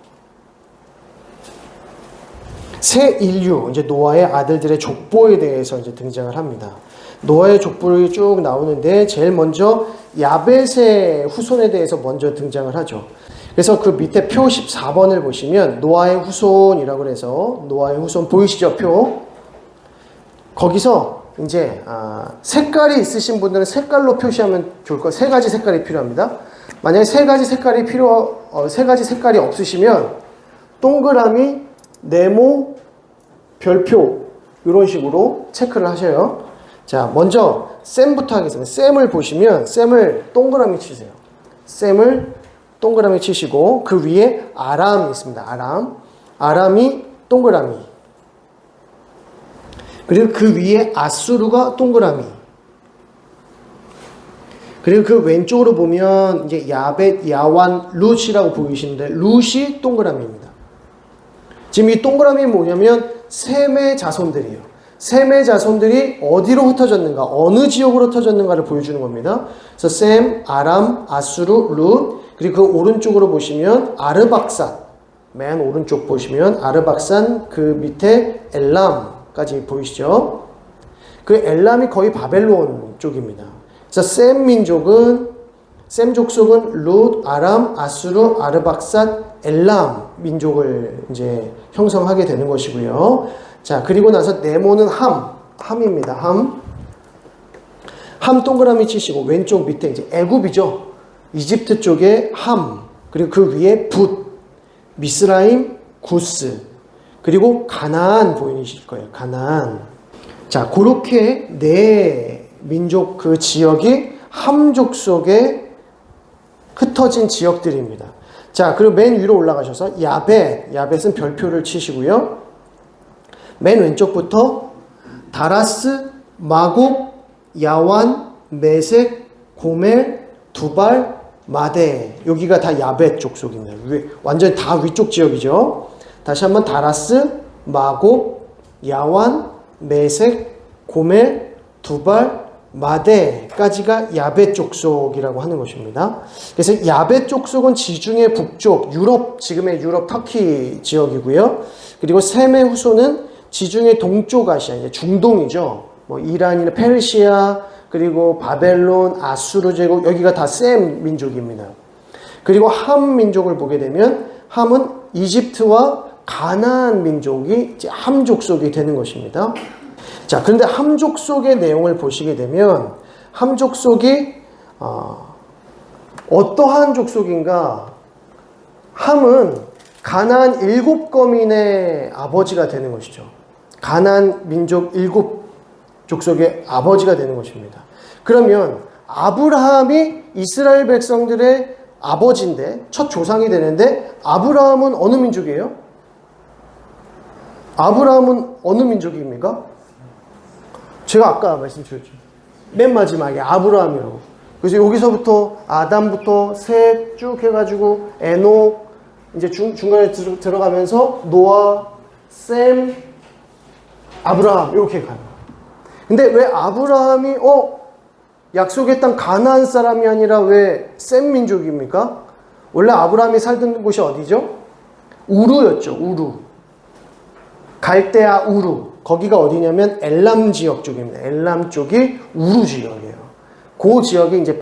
새 인류, 이제 노아의 아들들의 족보에 대해서 이제 등장을 합니다. 노아의 족보를 쭉 나오는데 제일 먼저 야벳의 후손에 대해서 먼저 등장을 하죠. 그래서 그 밑에 표 14번을 보시면 노아의 후손이라고 해서 노아의 후손 보이시죠? 표. 거기서 이제 색깔이 있으신 분들은 색깔로 표시하면 좋을 거예요. 세 가지 색깔이 필요합니다. 만약에 세 가지 색깔이 없으시면 동그라미, 네모, 별표 이런 식으로 체크를 하셔요. 자, 먼저 셈부터 하겠습니다. 셈을 보시면 셈을 동그라미 치세요. 셈을 동그라미 치시고 그 위에 아람이 있습니다. 아람이 동그라미. 그리고 그 위에 아수르가 동그라미. 그리고 그 왼쪽으로 보면 이제 야벳, 야완, 룻이라고 보이시는데 룻이 동그라미입니다. 지금 이 동그라미 뭐냐면 셈의 자손들이에요. 셈의 자손들이 어디로 흩어졌는가, 어느 지역으로 흩어졌는가를 보여주는 겁니다. 그래서 셈, 아람, 아수르, 룻, 그리고 그 오른쪽으로 보시면 아르박산, 맨 오른쪽 보시면 아르박산, 그 밑에 엘람까지 보이시죠? 그 엘람이 거의 바벨론 쪽입니다. 그래서 셈 족속은 룻, 아람, 아수르, 아르박산, 엘람 민족을 이제 형성하게 되는 것이고요. 자, 그리고 나서 네모는 함입니다. 함 동그라미 치시고 왼쪽 밑에 이제 애굽이죠. 이집트 쪽에 함, 그리고 그 위에 붓, 미스라임, 구스, 그리고 가나안 보이실 거예요. 가나안. 자, 그렇게 네 민족 그 지역이 함족 속에 흩어진 지역들입니다. 자, 그리고 맨 위로 올라가셔서 야벳은 별표를 치시고요. 맨 왼쪽부터 다라스, 마곱, 야완, 메색, 고멜, 두발, 마데, 여기가 다 야벳 족속입니다. 완전 다 위쪽 지역이죠. 다시 한번 다라스, 마곱, 야완, 메색, 고멜, 두발, 마데까지가 야벳 족속이라고 하는 것입니다. 그래서 야벳 족속은 지중해 북쪽, 유럽, 지금의 유럽 터키 지역이고요. 그리고 셈의 후손은 지중해 동쪽 아시아, 이제 중동이죠. 뭐 이란이나 페르시아, 그리고 바벨론, 아수르 제국, 여기가 다 셈 민족입니다. 그리고 함 민족을 보게 되면 함은 이집트와 가나안 민족이 이제 함 족속이 되는 것입니다. 자, 그런데 함 족속의 내용을 보시게 되면 함 족속이 어떠한 족속인가? 함은 가나안 7거민의 아버지가 되는 것이죠. 가나안 민족 7 족속의 아버지가 되는 것입니다. 그러면 아브라함이 이스라엘 백성들의 아버지인데, 첫 조상이 되는데, 아브라함은 어느 민족이에요? 아브라함은 어느 민족입니까? 제가 아까 말씀드렸죠. 맨 마지막에 아브라함이라고. 그래서 여기서부터 아담부터 셋 쭉 해가지고 에녹, 이제 중간에 들어가면서 노아, 셈, 아브라함 이렇게 가요. 근데 왜 아브라함이 약속의 땅 가나안 사람이 아니라 왜 셈 민족입니까? 원래 아브라함이 살던 곳이 어디죠? 우르였죠. 우르. 갈대아 우르. 거기가 어디냐면 엘람 지역 쪽입니다. 엘람 쪽이 우르 지역이에요. 그 지역이 이제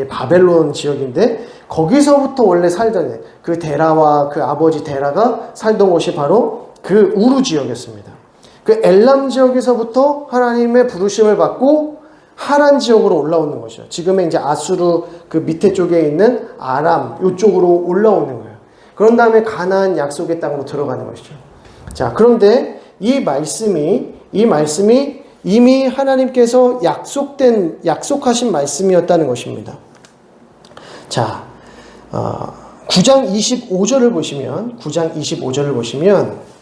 바벨론 지역인데 거기서부터 원래 살던 그 데라와 그 아버지 데라가 살던 곳이 바로 그 우르 지역이었습니다. 그 엘람 지역에서부터 하나님의 부르심을 받고 하란 지역으로 올라오는 것이죠. 지금의 이제 아수르 그 밑에 쪽에 있는 아람 이쪽으로 올라오는 거예요. 그런 다음에 가나안 약속의 땅으로 들어가는 것이죠. 자, 그런데 이 말씀이 이미 하나님께서 약속하신 말씀이었다는 것입니다. 자, 9장 25절을 보시면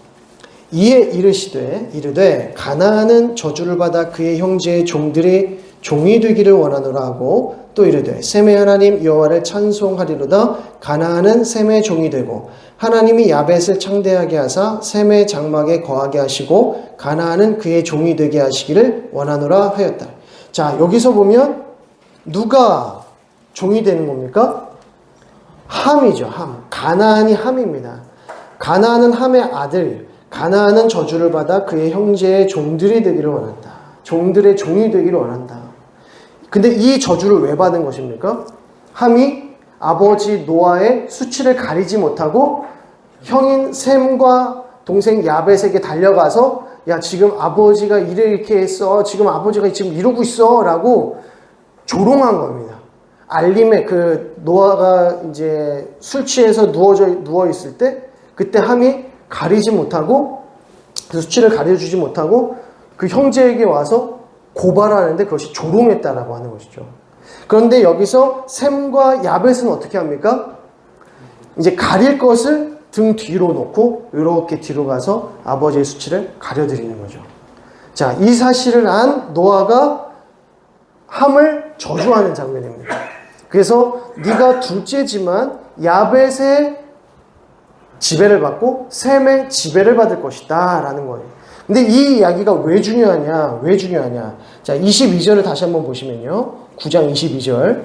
이에 이르되 가나안은 저주를 받아 그의 형제의 종들이 종이 되기를 원하노라 하고 또 이르되 셈의 하나님 여호와를 찬송하리로다. 가나안은 셈의 종이 되고 하나님이 야벳을 창대하게 하사 셈의 장막에 거하게 하시고 가나안은 그의 종이 되게 하시기를 원하노라 하였다. 자, 여기서 보면 누가 종이 되는 겁니까? 함이죠. 함. 가나안이 함입니다. 가나안은 함의 아들. 가나안은 저주를 받아 그의 형제의 종들이 되기를 원한다. 종들의 종이 되기를 원한다. 근데 이 저주를 왜 받은 것입니까? 함이 아버지 노아의 수치를 가리지 못하고 형인 셈과 동생 야벳에게 달려가서 야, 지금 아버지가 이렇게 했어. 지금 아버지가 지금 이러고 있어. 라고 조롱한 겁니다. 알림에 그 노아가 이제 술 취해서 누워 있을 때 그때 함이 가리지 못하고 그 수치를 가려주지 못하고 그 형제에게 와서 고발하는데 그것이 조롱했다라고 하는 것이죠. 그런데 여기서 셈과 야벳은 어떻게 합니까? 이제 가릴 것을 등 뒤로 놓고 이렇게 뒤로 가서 아버지의 수치를 가려드리는 거죠. 자, 이 사실을 안 노아가 함을 저주하는 장면입니다. 그래서 네가 둘째지만 야벳의 지배를 받고 셈의 지배를 받을 것이다 라는 거예요. 근데 이 이야기가 왜 중요하냐? 자, 22절을 다시 한번 보시면요. 9장 22절.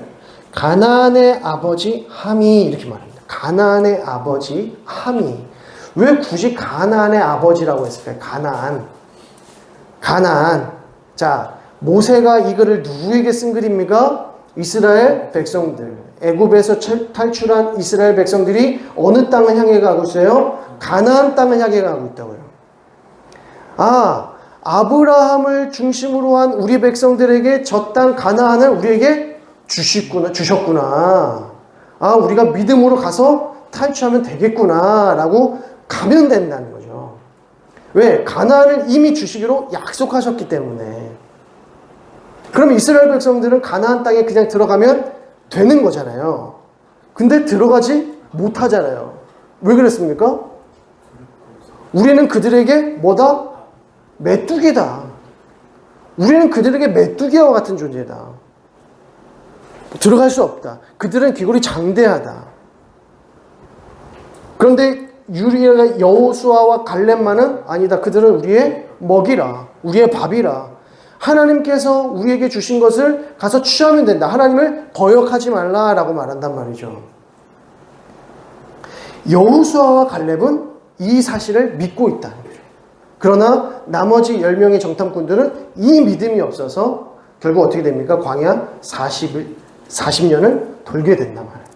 가나안의 아버지 함이 이렇게 말합니다. 가나안의 아버지 함이. 왜 굳이 가나안의 아버지라고 했을까요? 가나안. 자, 모세가 이 글을 누구에게 쓴 글입니까? 이스라엘 백성들. 애굽에서 탈출한 이스라엘 백성들이 어느 땅을 향해 가고 있어요? 가나안 땅을 향해 가고 있다고요. 아, 아브라함을 중심으로 한 우리 백성들에게 저 땅 가나안을 우리에게 주셨구나. 아, 우리가 믿음으로 가서 탈출하면 되겠구나 라고 가면 된다는 거죠. 왜? 가나안을 이미 주시기로 약속하셨기 때문에. 그럼 이스라엘 백성들은 가나안 땅에 그냥 들어가면 되는 거잖아요. 근데 들어가지 못하잖아요. 왜 그랬습니까? 우리는 그들에게 뭐다? 메뚜기다. 우리는 그들에게 메뚜기와 같은 존재다. 들어갈 수 없다. 그들은 귀골이 장대하다. 그런데 유리가 여호수아와 갈렙만은 아니다. 그들은 우리의 먹이라, 우리의 밥이라. 하나님께서 우리에게 주신 것을 가서 취하면 된다. 하나님을 거역하지 말라라고 말한단 말이죠. 여호수아와 갈렙은 이 사실을 믿고 있다는 거죠. 그러나 나머지 10명의 정탐꾼들은 이 믿음이 없어서 결국 어떻게 됩니까? 광야 40년을 돌게 된단 말이에요.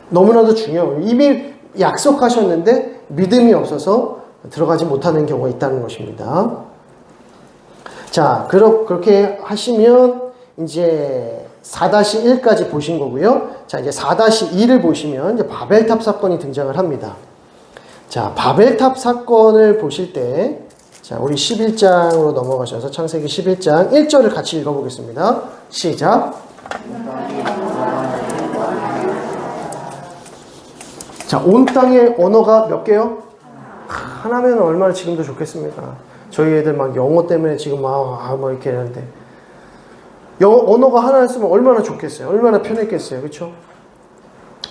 너무나도 중요해요. 이미 약속하셨는데 믿음이 없어서 들어가지 못하는 경우가 있다는 것입니다. 자, 그렇게 하시면 이제 4-1까지 보신 거고요. 자, 이제 4-2를 보시면 이제 바벨탑 사건이 등장을 합니다. 자, 바벨탑 사건을 보실 때, 자, 우리 11장으로 넘어가셔서 창세기 11장 1절을 같이 읽어보겠습니다. 시작. 자, 온 땅의 언어가 몇 개요? 하나면 얼마나 지금도 좋겠습니까? 저희 애들 막 영어 때문에 지금 뭐 이렇게 하는데. 언어가 하나였으면 얼마나 좋겠어요? 얼마나 편했겠어요? 그렇죠?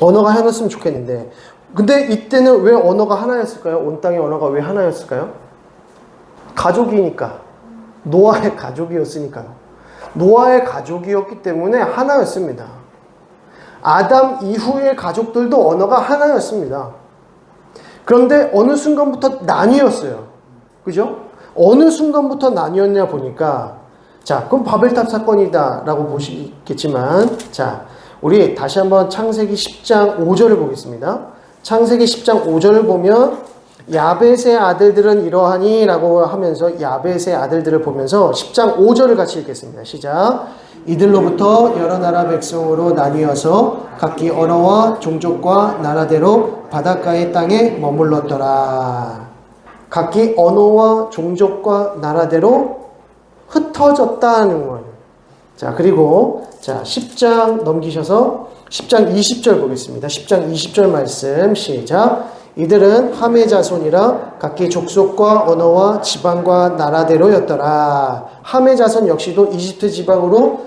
언어가 하나였으면 좋겠는데. 근데 이때는 왜 언어가 하나였을까요? 온 땅의 언어가 왜 하나였을까요? 가족이니까. 노아의 가족이었으니까요. 노아의 가족이었기 때문에 하나였습니다. 아담 이후의 가족들도 언어가 하나였습니다. 그런데 어느 순간부터 나뉘었어요. 그죠? 어느 순간부터 나뉘었냐 보니까, 자, 그럼 바벨탑 사건이다 라고 보시겠지만, 자, 우리 다시 한번 창세기 10장 5절을 보겠습니다. 창세기 10장 5절을 보면 야벳의 아들들은 이러하니 라고 하면서 야벳의 아들들을 보면서 10장 5절을 같이 읽겠습니다. 시작. 이들로부터 여러 나라 백성으로 나뉘어서 각기 언어와 종족과 나라대로 바닷가의 땅에 머물렀더라. 각기 언어와 종족과 나라대로 흩어졌다는 거예요. 자, 그리고 자, 10장 넘기셔서 10장 20절 보겠습니다. 10장 20절 말씀 시작. 이들은 함의 자손이라 각기 족속과 언어와 지방과 나라대로였더라. 함의 자손 역시도 이집트 지방으로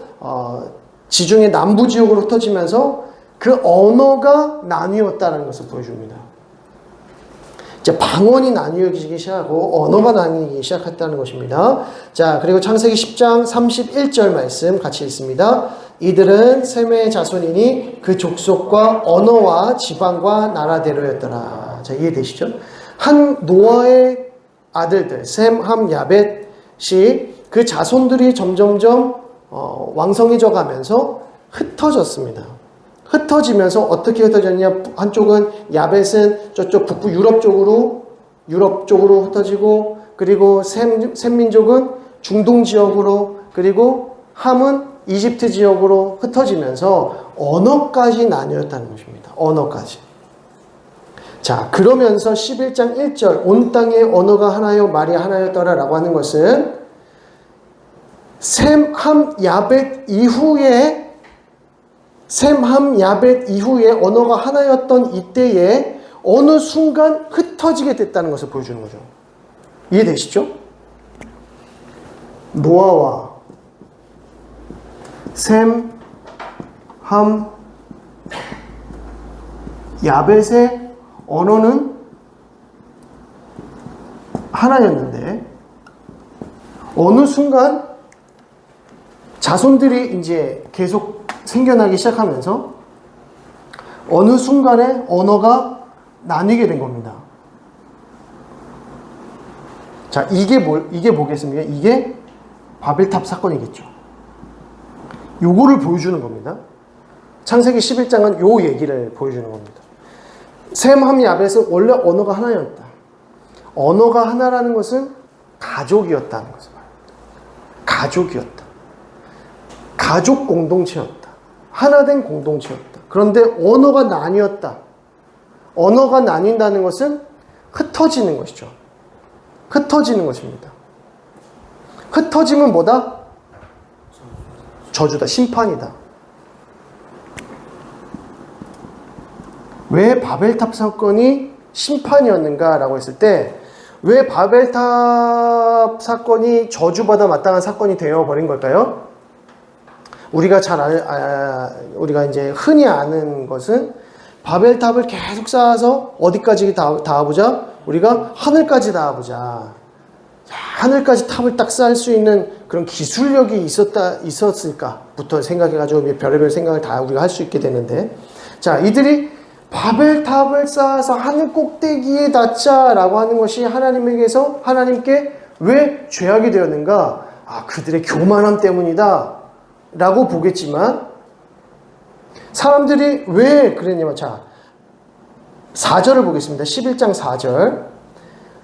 지중해 남부 지역으로 흩어지면서 그 언어가 나뉘었다는 것을 보여줍니다. 이제 방언이 나뉘어지기 시작하고 언어가 나뉘기 시작했다는 것입니다. 자, 그리고 창세기 10장 31절 말씀 같이 읽습니다. 이들은 셈의 자손이니 그 족속과 언어와 지방과 나라대로였더라. 자, 이해되시죠? 한 노아의 아들들 셈, 함, 야벳이 그 자손들이 점점점 왕성해져 가면서 흩어졌습니다. 흩어지면서 어떻게 흩어졌냐? 한쪽은 야벳은 저쪽 북부 유럽 쪽으로 흩어지고, 그리고 셈 민족은 중동 지역으로, 그리고 함은 이집트 지역으로 흩어지면서 언어까지 나뉘었다는 것입니다. 언어까지. 자, 그러면서 11장 1절 온 땅의 언어가 하나요 말이 하나였더라 라고 하는 것은 셈, 함, 야벳 이후에 언어가 하나였던 이때에 어느 순간 흩어지게 됐다는 것을 보여주는 거죠. 이해되시죠? 노아와 셈, 함, 야벳의 언어는 하나였는데 어느 순간 자손들이 이제 계속 생겨나기 시작하면서 어느 순간에 언어가 나뉘게 된 겁니다. 자, 이게 뭐겠습니까? 이게 바벨탑 사건이겠죠. 요거를 보여주는 겁니다. 창세기 11장은 요 얘기를 보여주는 겁니다. 셈, 함, 야벳은 원래 언어가 하나였다. 언어가 하나라는 것은 가족이었다는 것을 말합니다. 가족이었다. 가족 공동체였다. 하나된 공동체였다. 그런데 언어가 나뉘었다. 언어가 나뉜다는 것은 흩어지는 것이죠. 흩어지는 것입니다. 흩어짐은 뭐다? 저주다. 심판이다. 왜 바벨탑 사건이 심판이었는가라고 했을 때 왜 바벨탑 사건이 저주받아 마땅한 사건이 되어버린 걸까요? 우리가 우리가 이제 흔히 아는 것은 바벨탑을 계속 쌓아서 어디까지 닿아보자? 우리가 하늘까지 닿아보자. 하늘까지 탑을 딱 쌓을 수 있는 그런 기술력이 있었을까부터 생각해가지고 별의별 생각을 다 우리가 할 수 있게 되는데, 자, 이들이 바벨탑을 쌓아서 하늘 꼭대기에 닿자라고 하는 것이 하나님께 왜 죄악이 되었는가? 그들의 교만함 때문이다 라고 보겠지만, 사람들이 왜 그랬냐면, 자, 4절을 보겠습니다. 11장 4절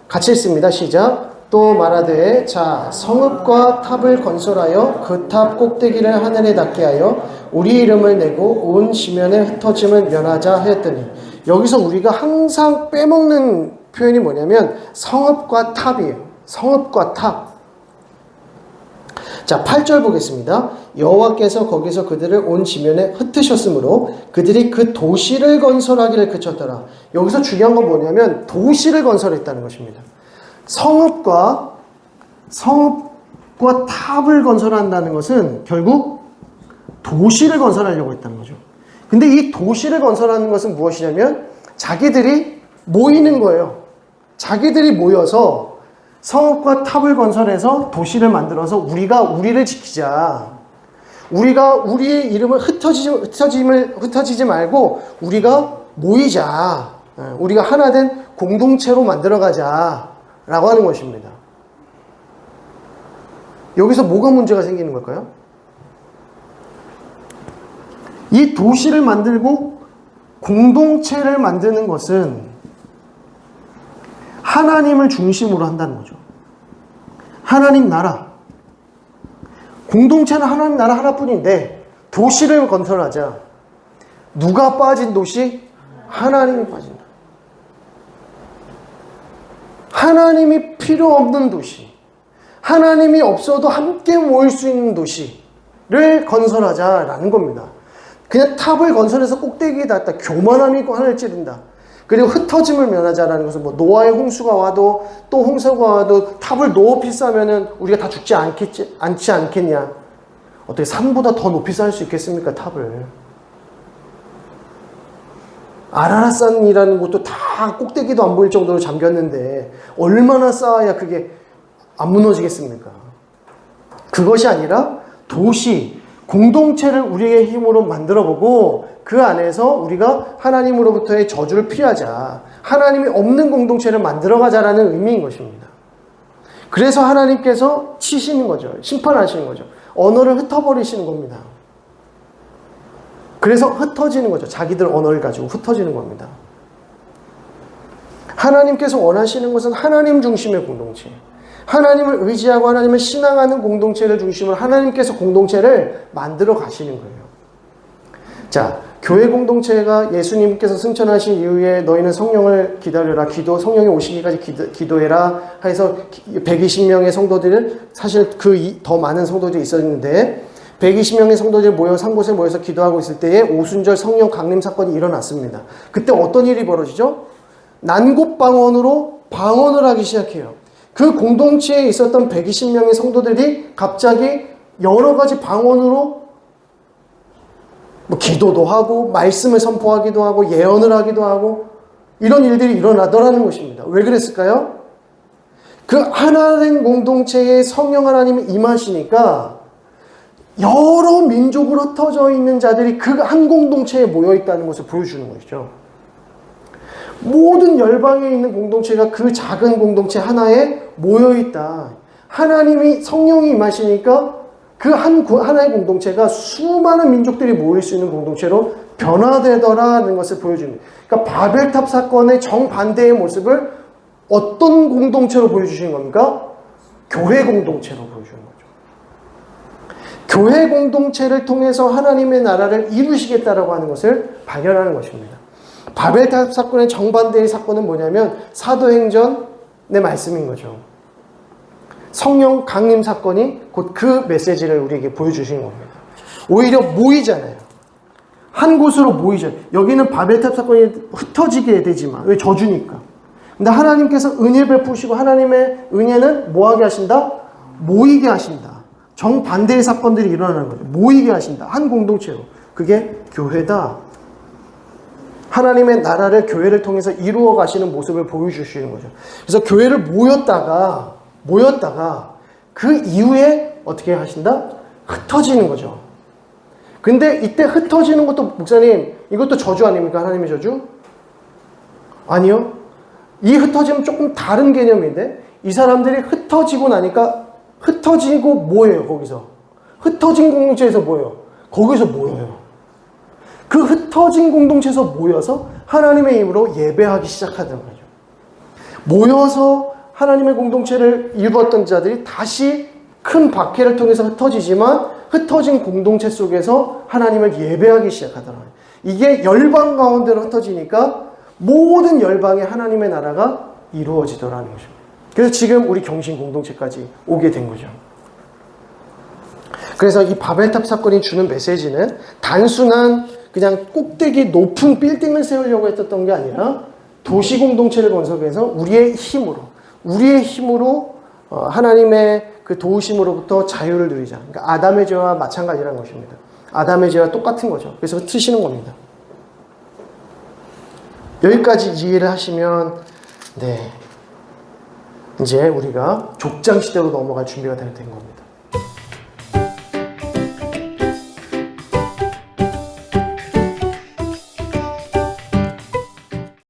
같이 읽습니다. 시작. 또 말하되, 자, 성읍과 탑을 건설하여 그 탑 꼭대기를 하늘에 닿게 하여 우리 이름을 내고 온 지면에 흩어짐을 면하자 하였더니, 여기서 우리가 항상 빼먹는 표현이 뭐냐면 성읍과 탑이에요. 성읍과 탑. 자, 8절 보겠습니다. 여호와께서 거기서 그들을 온 지면에 흩으셨으므로 그들이 그 도시를 건설하기를 그쳤더라. 여기서 중요한 건 뭐냐면 도시를 건설했다는 것입니다. 성읍과 탑을 건설한다는 것은 결국 도시를 건설하려고 했다는 거죠. 근데 이 도시를 건설하는 것은 무엇이냐면 자기들이 모이는 거예요. 자기들이 모여서 성읍과 탑을 건설해서 도시를 만들어서 우리가 우리를 지키자. 우리가 우리의 이름을 흩어지지 말고 우리가 모이자. 우리가 하나된 공동체로 만들어가자. 라고 하는 것입니다. 여기서 뭐가 문제가 생기는 걸까요? 이 도시를 만들고 공동체를 만드는 것은 하나님을 중심으로 한다는 거죠. 하나님 나라. 공동체는 하나님 나라 하나뿐인데 도시를 건설하자. 누가 빠진 도시? 하나님이 빠진다. 하나님이 필요 없는 도시. 하나님이 없어도 함께 모일 수 있는 도시를 건설하자라는 겁니다. 그냥 탑을 건설해서 꼭대기에 닿았다. 교만함이 있고 하늘을 찌른다. 그리고 흩어짐을 면하자라는 것은 노아의 홍수가 와도 또 홍수가 와도 탑을 높이 쌓으면은 우리가 다 죽지 않지 않겠냐. 어떻게 산보다 더 높이 쌓을 수 있겠습니까, 탑을. 아라라산이라는 곳도 다 꼭대기도 안 보일 정도로 잠겼는데 얼마나 쌓아야 그게 안 무너지겠습니까? 그것이 아니라 도시, 공동체를 우리의 힘으로 만들어보고 그 안에서 우리가 하나님으로부터의 저주를 피하자. 하나님이 없는 공동체를 만들어가자라는 의미인 것입니다. 그래서 하나님께서 치시는 거죠. 심판하시는 거죠. 언어를 흩어버리시는 겁니다. 그래서 흩어지는 거죠. 자기들 언어를 가지고 흩어지는 겁니다. 하나님께서 원하시는 것은 하나님 중심의 공동체. 하나님을 의지하고 하나님을 신앙하는 공동체를 중심으로 하나님께서 공동체를 만들어 가시는 거예요. 자, 교회 공동체가 예수님께서 승천하신 이후에 너희는 성령을 기다려라. 성령이 오시기까지 기도해라. 해서 120명의 성도들을 사실 더 많은 성도들이 있었는데 120명의 성도들이 모여서 한 곳에 모여서 기도하고 있을 때에 오순절 성령 강림 사건이 일어났습니다. 그때 어떤 일이 벌어지죠? 난곳방언으로 방언을 하기 시작해요. 그 공동체에 있었던 120명의 성도들이 갑자기 여러 가지 방언으로 기도도 하고 말씀을 선포하기도 하고 예언을 하기도 하고 이런 일들이 일어나더라는 것입니다. 왜 그랬을까요? 그 하나된 공동체에 성령 하나님이 임하시니까 여러 민족으로 흩어져 있는 자들이 그 한 공동체에 모여 있다는 것을 보여주는 것이죠. 모든 열방에 있는 공동체가 그 작은 공동체 하나에 모여 있다. 하나님이 성령이 임하시니까 그 하나의 공동체가 수많은 민족들이 모일 수 있는 공동체로 변화되더라는 것을 보여주는. 그러니까 바벨탑 사건의 정반대의 모습을 어떤 공동체로 보여주시는 겁니까? 교회 공동체로 보여주는 거죠. 교회 공동체를 통해서 하나님의 나라를 이루시겠다라고 하는 것을 발견하는 것입니다. 바벨탑 사건의 정반대의 사건은 뭐냐면 사도행전의 말씀인 거죠. 성령 강림 사건이 곧 그 메시지를 우리에게 보여주신 겁니다. 오히려 모이잖아요. 한 곳으로 모이잖아요. 여기는 바벨탑 사건이 흩어지게 되지만 왜 저주니까. 근데 하나님께서 은혜 베푸시고 하나님의 은혜는 뭐하게 하신다? 모이게 하신다. 정반대의 사건들이 일어나는 거죠. 모이게 하신다. 한 공동체로. 그게 교회다. 하나님의 나라를 교회를 통해서 이루어 가시는 모습을 보여주시는 거죠. 그래서 교회를 모였다가 그 이후에 어떻게 하신다? 흩어지는 거죠. 근데 이때 흩어지는 것도 목사님 이것도 저주 아닙니까? 하나님의 저주? 아니요. 이 흩어짐은 조금 다른 개념인데 이 사람들이 흩어지고 나니까 흩어지고 뭐예요? 거기서 흩어진 공동체에서 뭐예요? 거기서 모여요. 그 흩어진 공동체에서 모여서 하나님의 이름으로 예배하기 시작하는 거죠. 모여서 하나님의 공동체를 이루었던 자들이 다시 큰 박해를 통해서 흩어지지만 흩어진 공동체 속에서 하나님을 예배하기 시작하더라고요. 이게 열방 가운데로 흩어지니까 모든 열방에 하나님의 나라가 이루어지더라는 거죠. 그래서 지금 우리 경신 공동체까지 오게 된 거죠. 그래서 이 바벨탑 사건이 주는 메시지는 단순한 그냥 꼭대기 높은 빌딩을 세우려고 했던 게 아니라 도시 공동체를 건설해서 우리의 힘으로 하나님의 그 도우심으로부터 자유를 누리자. 그러니까 아담의 죄와 마찬가지라는 것입니다. 아담의 죄와 똑같은 거죠. 그래서 트시는 겁니다. 여기까지 이해를 하시면 이제 우리가 족장 시대로 넘어갈 준비가 된 겁니다.